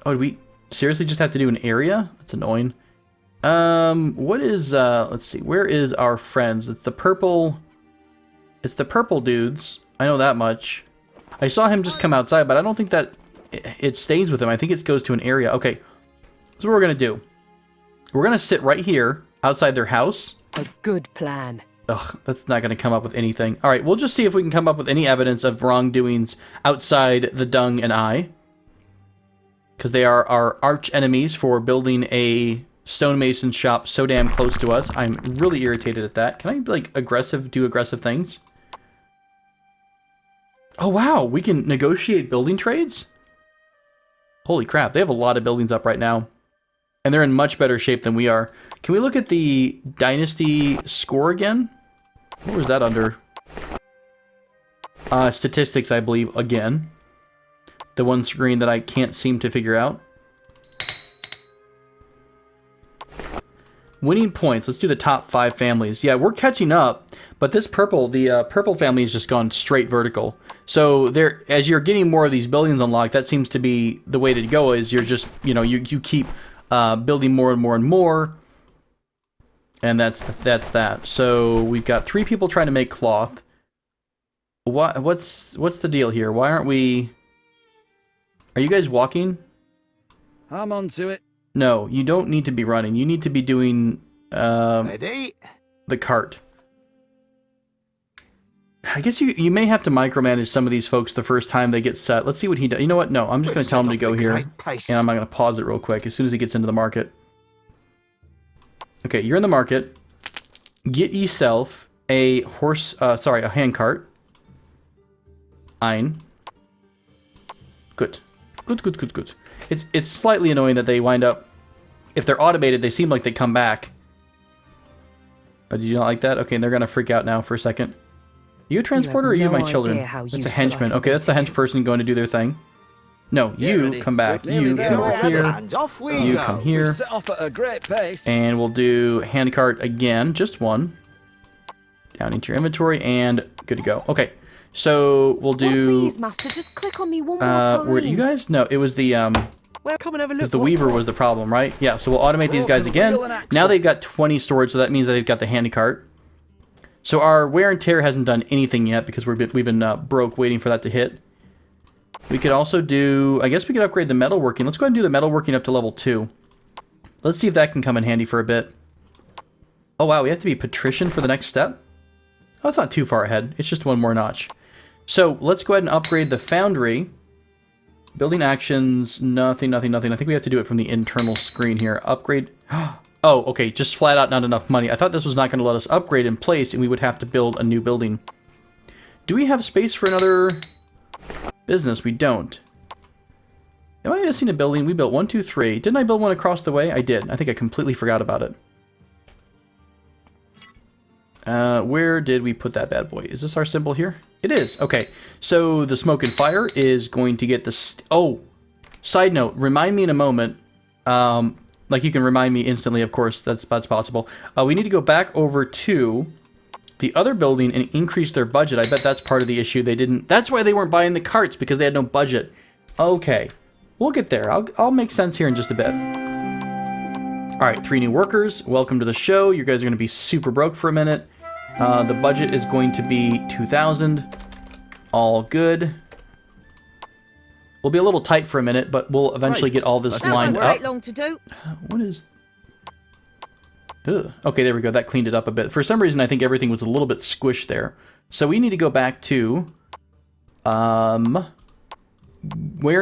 Oh, do we seriously just have to do an area? That's annoying. What is, let's see, where is our friends? It's the purple dudes. I know that much. I saw him just come outside, but I don't think that it stays with him. I think it goes to an area. Okay, so what we're going to do. We're going to sit right here outside their house. A good plan. Ugh, that's not going to come up with anything. All right, we'll just see if we can come up with any evidence of wrongdoings outside the Dung and I. Because they are our arch enemies for building a stonemason shop so damn close to us. I'm really irritated at that. Can I, like, do aggressive things? Oh, wow, we can negotiate building trades? Holy crap, they have a lot of buildings up right now. And they're in much better shape than we are. Can we look at the Dynasty score again? What was that under? Statistics, I believe, again. The one screen that I can't seem to figure out. Winning points. Let's do the top 5 families. Yeah, we're catching up, but this purple, the purple family has just gone straight vertical. So there, as you're getting more of these buildings unlocked, that seems to be the way to go. Is you're just, you know, you keep building more and more and more, and that's that. So we've got 3 people trying to make cloth. What's the deal here? Why aren't we? Are you guys walking? I'm on to it. No, you don't need to be running. You need to be doing Ready? the cart. I guess you may have to micromanage some of these folks the first time they get set. Let's see what he does. You know what? No, I'm just going to tell him to go here. And I'm not going to pause it real quick as soon as he gets into the market. Okay, you're in the market. Get yourself a a hand cart. Ein. Good. Good. It's slightly annoying that they wind up, if they're automated, they seem like they come back. Oh, did you not like that? Okay, and they're going to freak out now for a second. You a transporter or are you my children? That's a henchman. Okay, that's the hench person going to do their thing. No, you come back. You come over here. You come here. Set off at a great pace. And we'll do hand cart again. Just one. Down into your inventory and good to go. Okay, so we'll do... Please, master, just click on me one more time. Were you guys? No, it was the... Well, come and have a look. Because the Weaver was the problem, right? Yeah, so we'll automate these guys again. Now they've got 20 storage, so that means that they've got the handy cart. So our wear and tear hasn't done anything yet because we've been broke waiting for that to hit. We could also do... I guess we could upgrade the metalworking. Let's go ahead and do the metalworking up to level 2. Let's see if that can come in handy for a bit. Oh, wow, we have to be patrician for the next step? Oh, it's not too far ahead. It's just one more notch. So let's go ahead and upgrade the Foundry. Building actions, nothing. I think we have to do it from the internal screen here. Upgrade... Oh, okay, just flat out not enough money. I thought this was not going to let us upgrade in place and we would have to build a new building. Do we have space for another business? We don't. Am I missing a building? We built 1, 2, 3. Didn't I build one across the way? I did. I think I completely forgot about it. Where did we put that bad boy? Is this our symbol here? It is. Okay, so the smoke and fire is going to get the... Oh, side note, remind me in a moment... Like, you can remind me instantly, of course, that's possible. We need to go back over to the other building and increase their budget. I bet that's part of the issue. They didn't... That's why they weren't buying the carts, because they had no budget. Okay, we'll get there. I'll make sense here in just a bit. All right, 3 new workers. Welcome to the show. You guys are going to be super broke for a minute. The budget is going to be 2,000. All good. We'll be a little tight for a minute, but we'll eventually get all this lined up. Long to do. What is... Ugh. Okay, there we go. That cleaned it up a bit. For some reason, I think everything was a little bit squished there. So we need to go back to... wear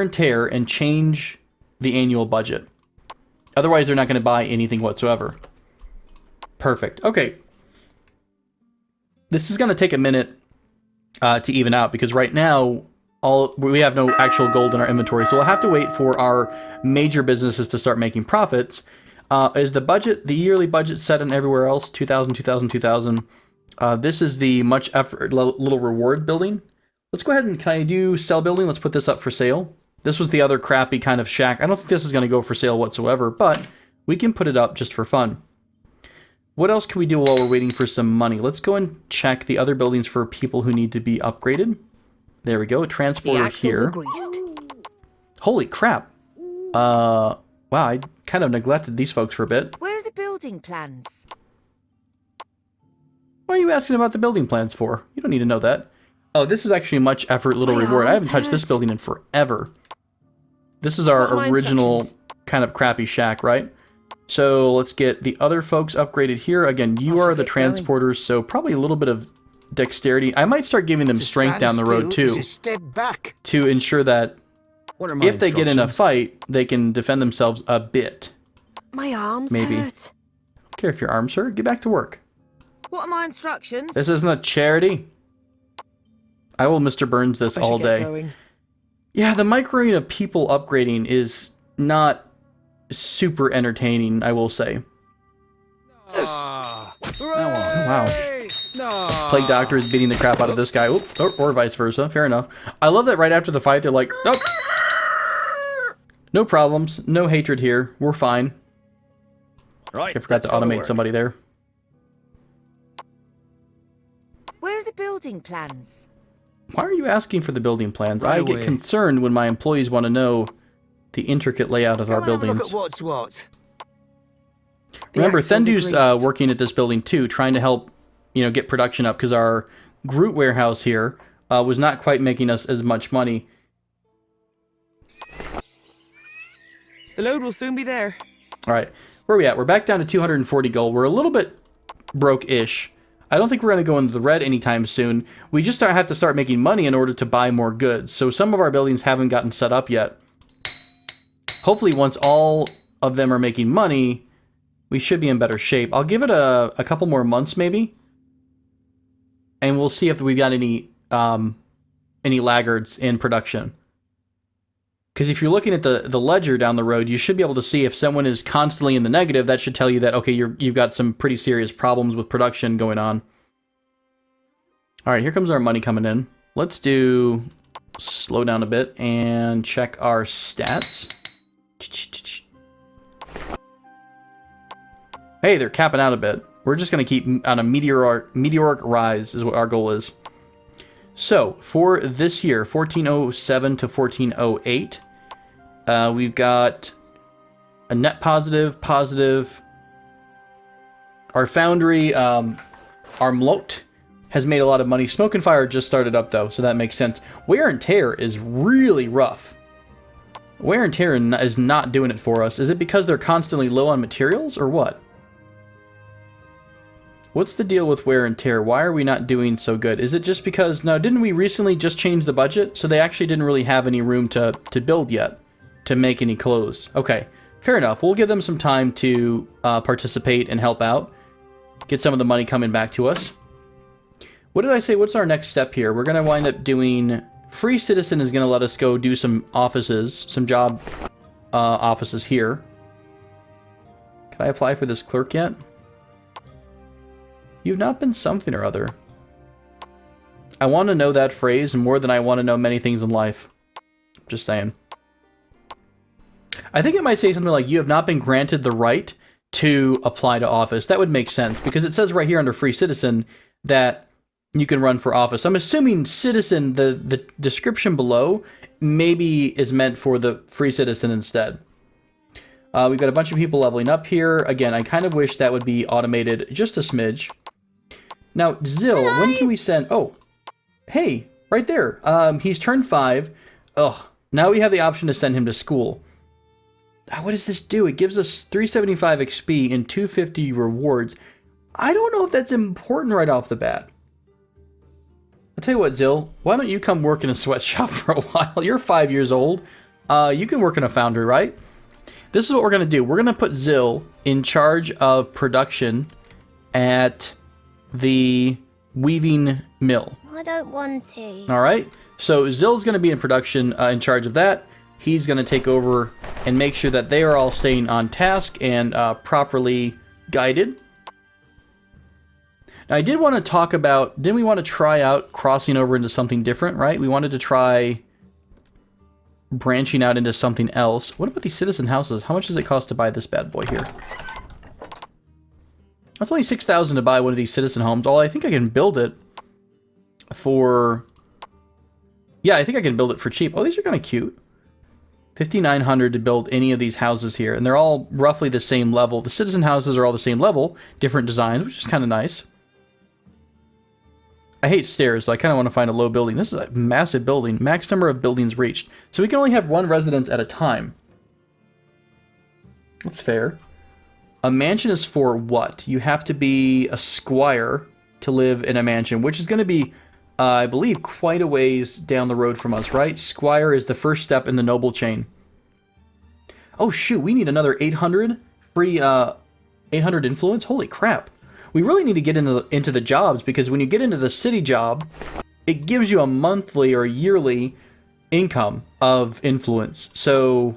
and tear and change the annual budget. Otherwise, they're not going to buy anything whatsoever. Perfect. Okay. This is going to take a minute to even out, because right now... we have no actual gold in our inventory, so we'll have to wait for our major businesses to start making profits. Is the yearly budget set in everywhere else? 2,000, 2,000, 2,000. This is the much effort, little reward building. Let's go ahead and, can I do sell building? Let's put this up for sale. This was the other crappy kind of shack. I don't think this is going to go for sale whatsoever, but we can put it up just for fun. What else can we do while we're waiting for some money? Let's go and check the other buildings for people who need to be upgraded. There we go, a transporter here. Holy crap. Wow, I kind of neglected these folks for a bit. Where are the building plans? What are you asking about the building plans for? You don't need to know that. Oh, this is actually much effort, little reward. I haven't touched this building in forever. This is our original kind of crappy shack, right? So let's get the other folks upgraded here. Again, you are the transporters, so probably a little bit of dexterity. I might start giving them strength down the road too, to ensure that if they get in a fight, they can defend themselves a bit. My arms maybe. hurt. I don't care if your arms hurt. Get back to work. What are my instructions? This isn't a charity. I will Mr. Burns this all day. Yeah, the microing of people upgrading is not super entertaining, I will say. Oh, wow. Plague Doctor is beating the crap out of this guy. Oop, or vice versa. Fair enough. I love that right after the fight, they're like, nope. No problems. No hatred here. We're fine. Right. I forgot to automate somebody there. Where are the building plans? Why are you asking for the building plans? Right I get concerned when my employees want to know the intricate layout of our buildings. Look at what's what. Remember, Thendu's working at this building too, trying to help, get production up, because our Groot warehouse here was not quite making us as much money. The load will soon be there. All right, where are we at? We're back down to 240 gold. We're a little bit broke-ish. I don't think we're going to go into the red anytime soon. We just have to start making money in order to buy more goods. So some of our buildings haven't gotten set up yet. Hopefully once all of them are making money, we should be in better shape. I'll give it a couple more months maybe. And we'll see if we've got any laggards in production. Because if you're looking at the ledger down the road, you should be able to see if someone is constantly in the negative. That should tell you that, okay, you've got some pretty serious problems with production going on. All right, here comes our money coming in. Let's slow down a bit and check our stats. Hey, they're capping out a bit. We're just going to keep on a meteoric rise is what our goal is. So, for this year, 1407 to 1408, we've got a net positive. Our Foundry, Armlot, has made a lot of money. Smoke and Fire just started up, though, so that makes sense. Wear and Tear is really rough. Wear and Tear is not doing it for us. Is it because they're constantly low on materials, or what? What's the deal with Wear and Tear? Why are we not doing so good? Is it just because... No, didn't we recently just change the budget? So they actually didn't really have any room to build yet, to make any clothes. Okay, fair enough. We'll give them some time to participate and help out. Get some of the money coming back to us. What did I say? What's our next step here? We're going to wind up doing... Free Citizen is going to let us go do some offices, some job offices here. Can I apply for this clerk yet? You've not been something or other. I want to know that phrase more than I want to know many things in life. Just saying. I think it might say something like, you have not been granted the right to apply to office. That would make sense, because it says right here under Free Citizen that you can run for office. I'm assuming Citizen, the description below, maybe is meant for the Free Citizen instead. We've got a bunch of people leveling up here. Again, I kind of wish that would be automated just a smidge. Now, Zill, when can we send... Oh, hey, right there. He's turned 5. Ugh, now we have the option to send him to school. What does this do? It gives us 375 XP and 250 rewards. I don't know if that's important right off the bat. I'll tell you what, Zill, why don't you come work in a sweatshop for a while? You're 5 years old. You can work in a foundry, right? This is what we're going to do. We're going to put Zill in charge of production at the weaving mill. I don't want to. All right. So Zill's going to be in production, in charge of that. He's going to take over and make sure that they are all staying on task and properly guided. Now, I did want to talk about, didn't we want to try out crossing over into something different, right? We wanted to try branching out into something else. What about these citizen houses? How much does it cost to buy this bad boy here? That's only 6,000 to buy one of these citizen homes. Oh, I think I can build it for... Yeah, I think I can build it for cheap. Oh, these are kind of cute. 5,900 to build any of these houses here. And they're all roughly the same level. The citizen houses are all the same level. Different designs, which is kind of nice. I hate stairs, so I kind of want to find a low building. This is a massive building. Max number of buildings reached. So we can only have one residence at a time. That's fair. A mansion is for what? You have to be a squire to live in a mansion, which is going to be, I believe, quite a ways down the road from us, right? Squire is the first step in the noble chain. Oh, shoot, we need another 800 free, 800 influence? Holy crap. We really need to get into the jobs, because when you get into the city job, it gives you a monthly or yearly income of influence. So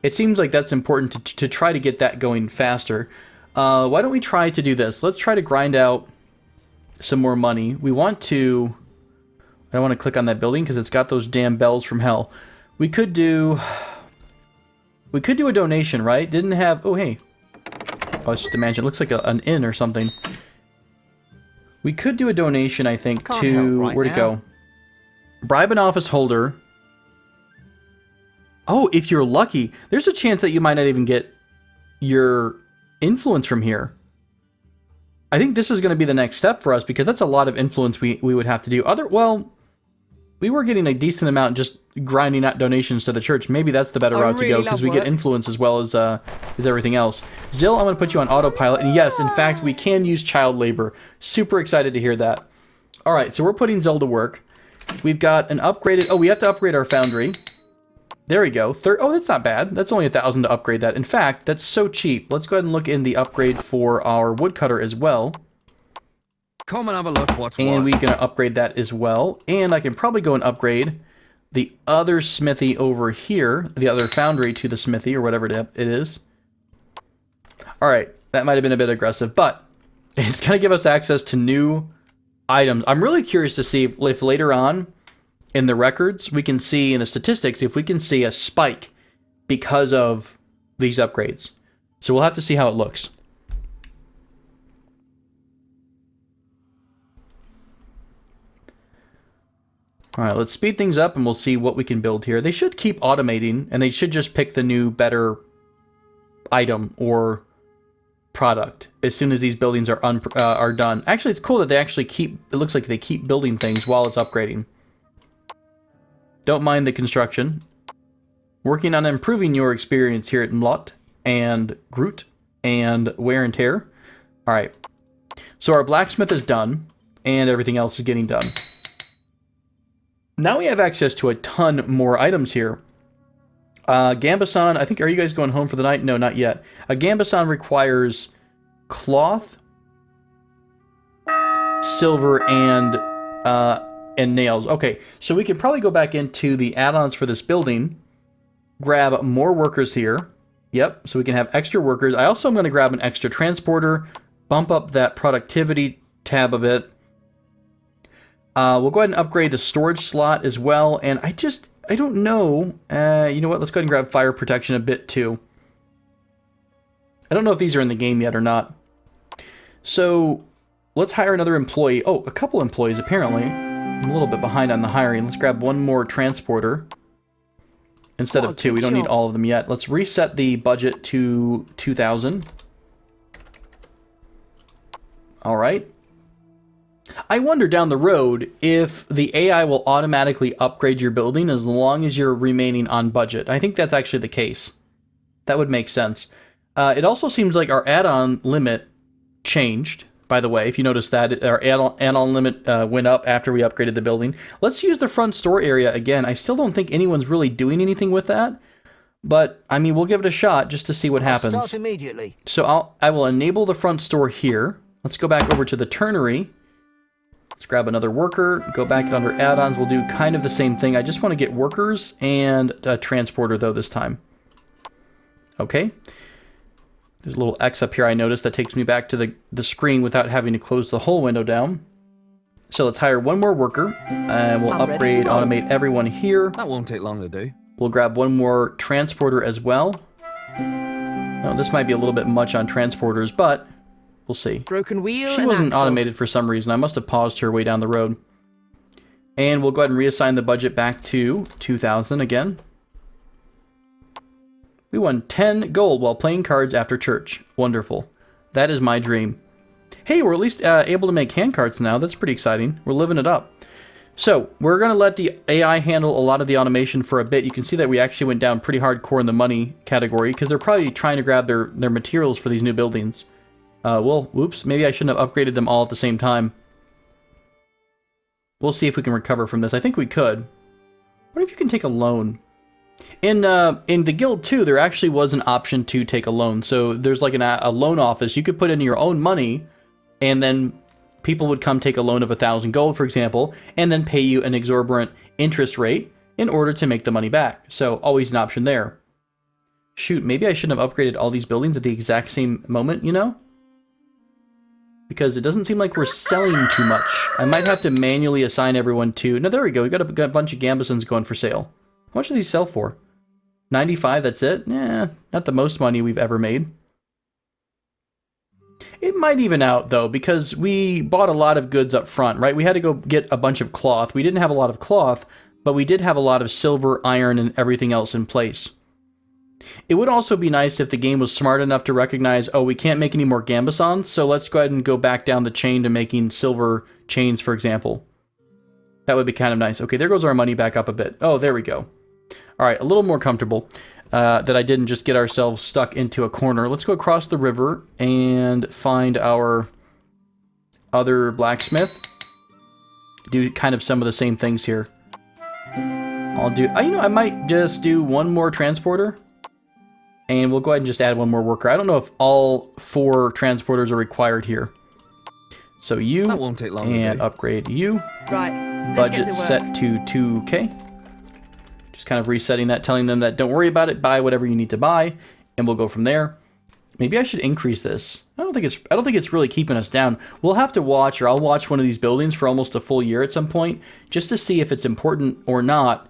it seems like that's important to try to get that going faster. Why don't we try to do this? Let's try to grind out some more money. We want to... I don't want to click on that building because it's got those damn bells from hell. We could do a donation, right? Didn't have... Oh, hey. Oh, it's just a mansion. It looks like an inn or something. We could do a donation, I think, to... Right where'd it go? Bribe an office holder. Oh, if you're lucky, there's a chance that you might not even get your influence from here. I think this is going to be the next step for us, because that's a lot of influence we would have to do. Well, we were getting a decent amount just grinding out donations to the church. Maybe that's the better route to go, because we get influence as well as everything else. Zill, I'm going to put you on autopilot. And yes, in fact, we can use child labor. Super excited to hear that. All right, so we're putting Zill to work. We've got an upgraded... Oh, we have to upgrade our foundry. There we go. Oh, that's not bad. That's only 1,000 to upgrade that. In fact, that's so cheap. Let's go ahead and look in the upgrade for our woodcutter as well. Come and have a look what's And what. we're going to upgrade that as well. And I can probably go and upgrade the other smithy over here, the other foundry to the smithy, or whatever it is. All right, that might have been a bit aggressive, but it's going to give us access to new items. I'm really curious to see if later on in the records, we can see in the statistics, if we can see a spike because of these upgrades. So we'll have to see how it looks. All right, let's speed things up and we'll see what we can build here. They should keep automating, and they should just pick the new, better item or product as soon as these buildings are done. Actually, it's cool that they actually keep... It looks like they keep building things while it's upgrading. Don't mind the construction. Working on improving your experience here at Mlot and Groot and Wear and Tear. All right. So our blacksmith is done, and everything else is getting done. Now we have access to a ton more items here. Gambasan, I think, are you guys going home for the night? No, not yet. A Gambasan requires cloth, silver, and nails. Okay, so we could probably go back into the add-ons for this building, grab more workers here. Yep, so we can have extra workers. I also am going to grab an extra transporter, bump up that productivity tab a bit. We'll go ahead and upgrade the storage slot as well, and I don't know. You know what? Let's go ahead and grab fire protection a bit too. I don't know if these are in the game yet or not. So let's hire another employee. Oh, a couple employees apparently. I'm a little bit behind on the hiring. Let's grab one more transporter instead of two. We don't need all of them yet. Let's reset the budget to 2,000. All right. I wonder down the road if the AI will automatically upgrade your building as long as you're remaining on budget. I think that's actually the case. That would make sense. It also seems like our add-on limit changed, by the way. If you notice that, our add-on limit went up after we upgraded the building. Let's use the front store area again. I still don't think anyone's really doing anything with that. But, I mean, we'll give it a shot just to see what happens. Start immediately. So I will enable the front store here. Let's go back over to the turnery. Let's grab another worker, go back under add-ons. We'll do kind of the same thing. I just want to get workers and a transporter, though, this time. Okay. There's a little X up here I noticed that takes me back to the screen without having to close the whole window down. So let's hire one more worker, and we'll upgrade, automate everyone here. That won't take long to do. We'll grab one more transporter as well. Now, this might be a little bit much on transporters, but... we'll see. Broken wheel. She wasn't automated for some reason. I must have paused her way down the road. And we'll go ahead and reassign the budget back to 2,000 again. We won 10 gold while playing cards after church. Wonderful. That is my dream. Hey, we're at least able to make hand carts now. That's pretty exciting. We're living it up. So, we're going to let the AI handle a lot of the automation for a bit. You can see that we actually went down pretty hardcore in the money category because they're probably trying to grab their materials for these new buildings. Well, whoops, maybe I shouldn't have upgraded them all at the same time. We'll see if we can recover from this. I think we could. What if you can take a loan? In the guild, too, there actually was an option to take a loan. So there's like a loan office. You could put in your own money, and then people would come take a loan of 1,000 gold, for example, and then pay you an exorbitant interest rate in order to make the money back. So always an option there. Shoot, maybe I shouldn't have upgraded all these buildings at the exact same moment, you know? Because it doesn't seem like we're selling too much. I might have to manually assign everyone to... No, there we go. We got a bunch of Gambasons going for sale. How much do these sell for? 95, that's it? Eh, not the most money we've ever made. It might even out, though, because we bought a lot of goods up front, right? We had to go get a bunch of cloth. We didn't have a lot of cloth, but we did have a lot of silver, iron, and everything else in place. It would also be nice if the game was smart enough to recognize, oh, we can't make any more Gambasons, so let's go ahead and go back down the chain to making silver chains, for example. That would be kind of nice. Okay, there goes our money back up a bit. Oh, there we go. All right, a little more comfortable that I didn't just get ourselves stuck into a corner. Let's go across the river and find our other blacksmith. Do kind of some of the same things here. I'll do, I might just do one more transporter. And we'll go ahead and just add one more worker. I don't know if all 4 transporters are required here. So you, That won't take long and upgrade you. Right. Budget set to 2K. Just kind of resetting that, telling them that don't worry about it, buy whatever you need to buy, and we'll go from there. Maybe I should increase this. I don't think it's really keeping us down. We'll have to watch, or I'll watch one of these buildings for almost a full year at some point, just to see if it's important or not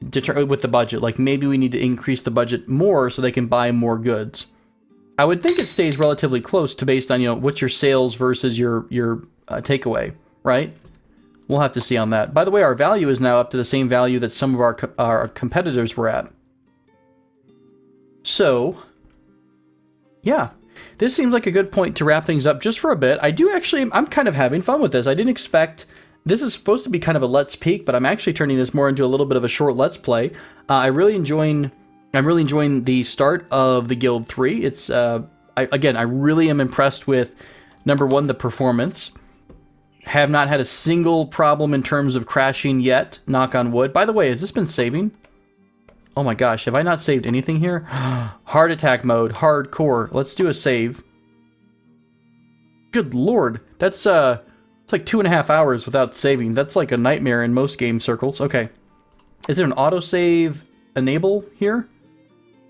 with the budget. Like maybe we need to increase the budget more so they can buy more goods. I would think it stays relatively close to based on, what's your sales versus your takeaway, right? We'll have to see on that. By the way, our value is now up to the same value that some of our competitors were at. So, yeah. This seems like a good point to wrap things up just for a bit. I'm kind of having fun with this. I didn't expect... This is supposed to be kind of a Let's Peek, but I'm actually turning this more into a little bit of a short Let's Play. I'm really enjoying the start of the Guild 3. It's, I really am impressed with, number one, the performance. Have not had a single problem in terms of crashing yet, knock on wood. By the way, has this been saving? Oh my gosh, have I not saved anything here? Heart attack mode, hardcore. Let's do a save. Good lord, that's it's like 2.5 hours without saving. That's like a nightmare in most game circles. Okay, is there an autosave enable here?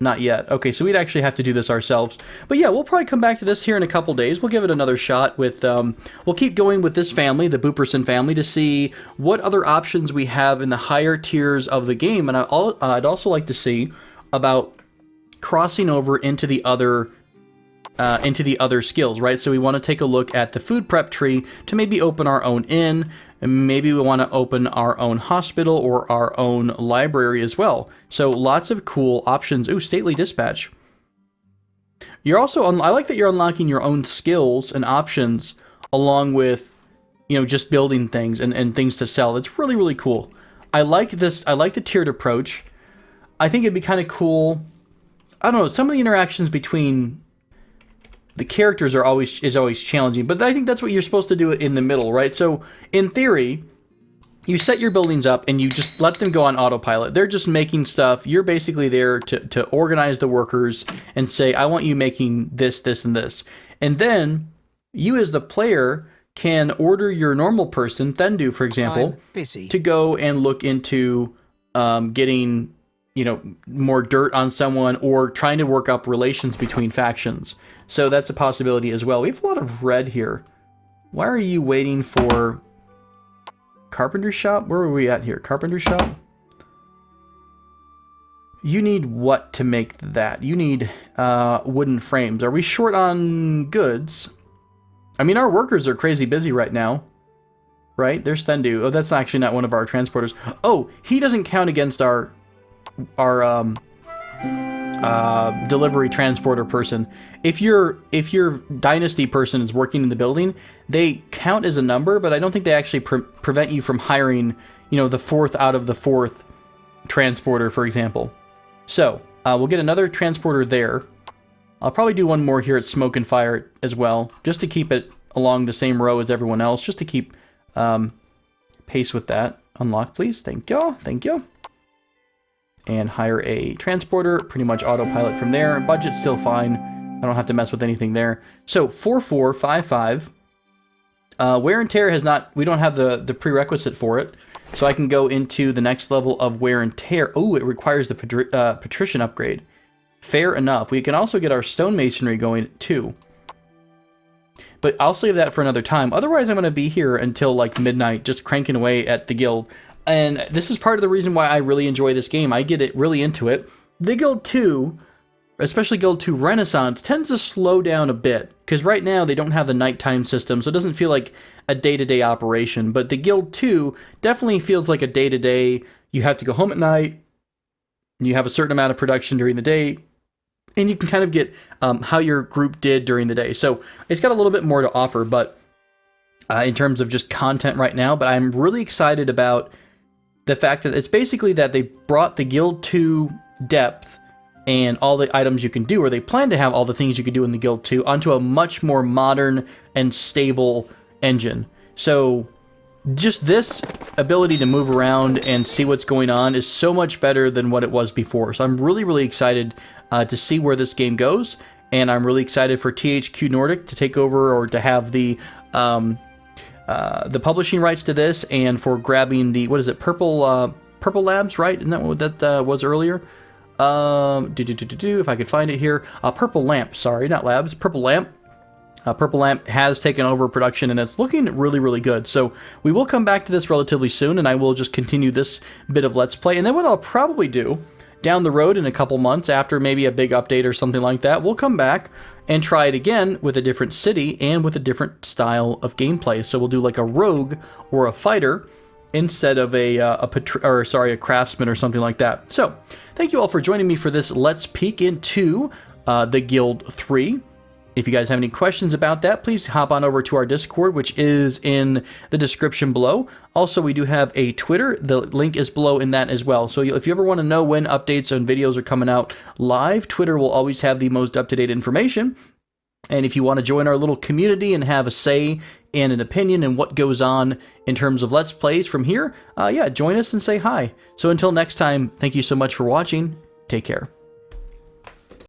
Not yet. Okay, so we'd actually have to do this ourselves. But yeah, we'll probably come back to this here in a couple days. We'll give it another shot with, we'll keep going with this family, the Booperson family, to see what other options we have in the higher tiers of the game. And I'd also like to see about crossing over into the other skills, right? So we want to take a look at the food prep tree to maybe open our own inn, and maybe we want to open our own hospital or our own library as well. So lots of cool options. Ooh, stately dispatch. You're also, I like that you're unlocking your own skills and options along with, just building things and things to sell. It's really, really cool. I like this. I like the tiered approach. I think it'd be kind of cool. I don't know, some of the interactions between the characters is always challenging, but I think that's what you're supposed to do in the middle, right? So in theory, you set your buildings up and you just let them go on autopilot. They're just making stuff. You're basically there to organize the workers and say, I want you making this, this, and this. And then you as the player can order your normal person, Thendu, for example, to go and look into getting, more dirt on someone or trying to work up relations between factions. So that's a possibility as well. We have a lot of red here. Why are you waiting for Carpenter Shop? Where are we at here? Carpenter Shop? You need what to make that? You need wooden frames. Are we short on goods? I mean, our workers are crazy busy right now. Right? There's Thendu. Oh, that's actually not one of our transporters. Oh, he doesn't count against our delivery transporter person. If your dynasty person is working in the building, they count as a number, but I don't think they actually prevent you from hiring, the 4th out of the 4th transporter, for example. So we'll get another transporter there. I'll probably do one more here at Smoke and Fire as well, just to keep it along the same row as everyone else, just to keep pace with that. Unlock, please. Thank you. Thank you. And hire a transporter, pretty much autopilot from there. Budget's still fine. I don't have to mess with anything there. So 4455. Wear and tear has not, we don't have the prerequisite for it. So I can go into the next level of wear and tear. Oh, it requires the patrician upgrade. Fair enough. We can also get our stonemasonry going too. But I'll save that for another time. Otherwise, I'm going to be here until like midnight, just cranking away at the guild. And this is part of the reason why I really enjoy this game. I get really into it. The Guild 2, especially Guild 2 Renaissance, tends to slow down a bit. Because right now they don't have the nighttime system, so it doesn't feel like a day-to-day operation. But the Guild 2 definitely feels like a day-to-day. You have to go home at night. You have a certain amount of production during the day. And you can kind of get how your group did during the day. So it's got a little bit more to offer, but in terms of just content right now, but I'm really excited about the fact that it's basically that they brought the Guild 2 depth and all the items you can do, or they plan to have all the things you can do in the Guild 2 onto a much more modern and stable engine. So just this ability to move around and see what's going on is so much better than what it was before. So I'm really, really excited to see where this game goes, and I'm really excited for THQ Nordic to take over, or to have the publishing rights to this, and for grabbing the, what is it, Purple Labs, right? Isn't that what that was earlier? If I could find it here. Purple Lamp, sorry, not Labs, Purple Lamp. Purple Lamp has taken over production, and it's looking really, really good. So we will come back to this relatively soon, and I will just continue this bit of Let's Play. And then what I'll probably do down the road in a couple months, after maybe a big update or something like that, we'll come back and try it again with a different city and with a different style of gameplay. So we'll do like a rogue or a fighter instead of a craftsman or something like that. So thank you all for joining me for this Let's Peek into the Guild 3. If you guys have any questions about that, please hop on over to our Discord, which is in the description below. Also, we do have a Twitter. The link is below in that as well. So if you ever want to know when updates and videos are coming out live, Twitter will always have the most up-to-date information. And if you want to join our little community and have a say and an opinion in what goes on in terms of Let's Plays from here, yeah, join us and say hi. So until next time, thank you so much for watching. Take care.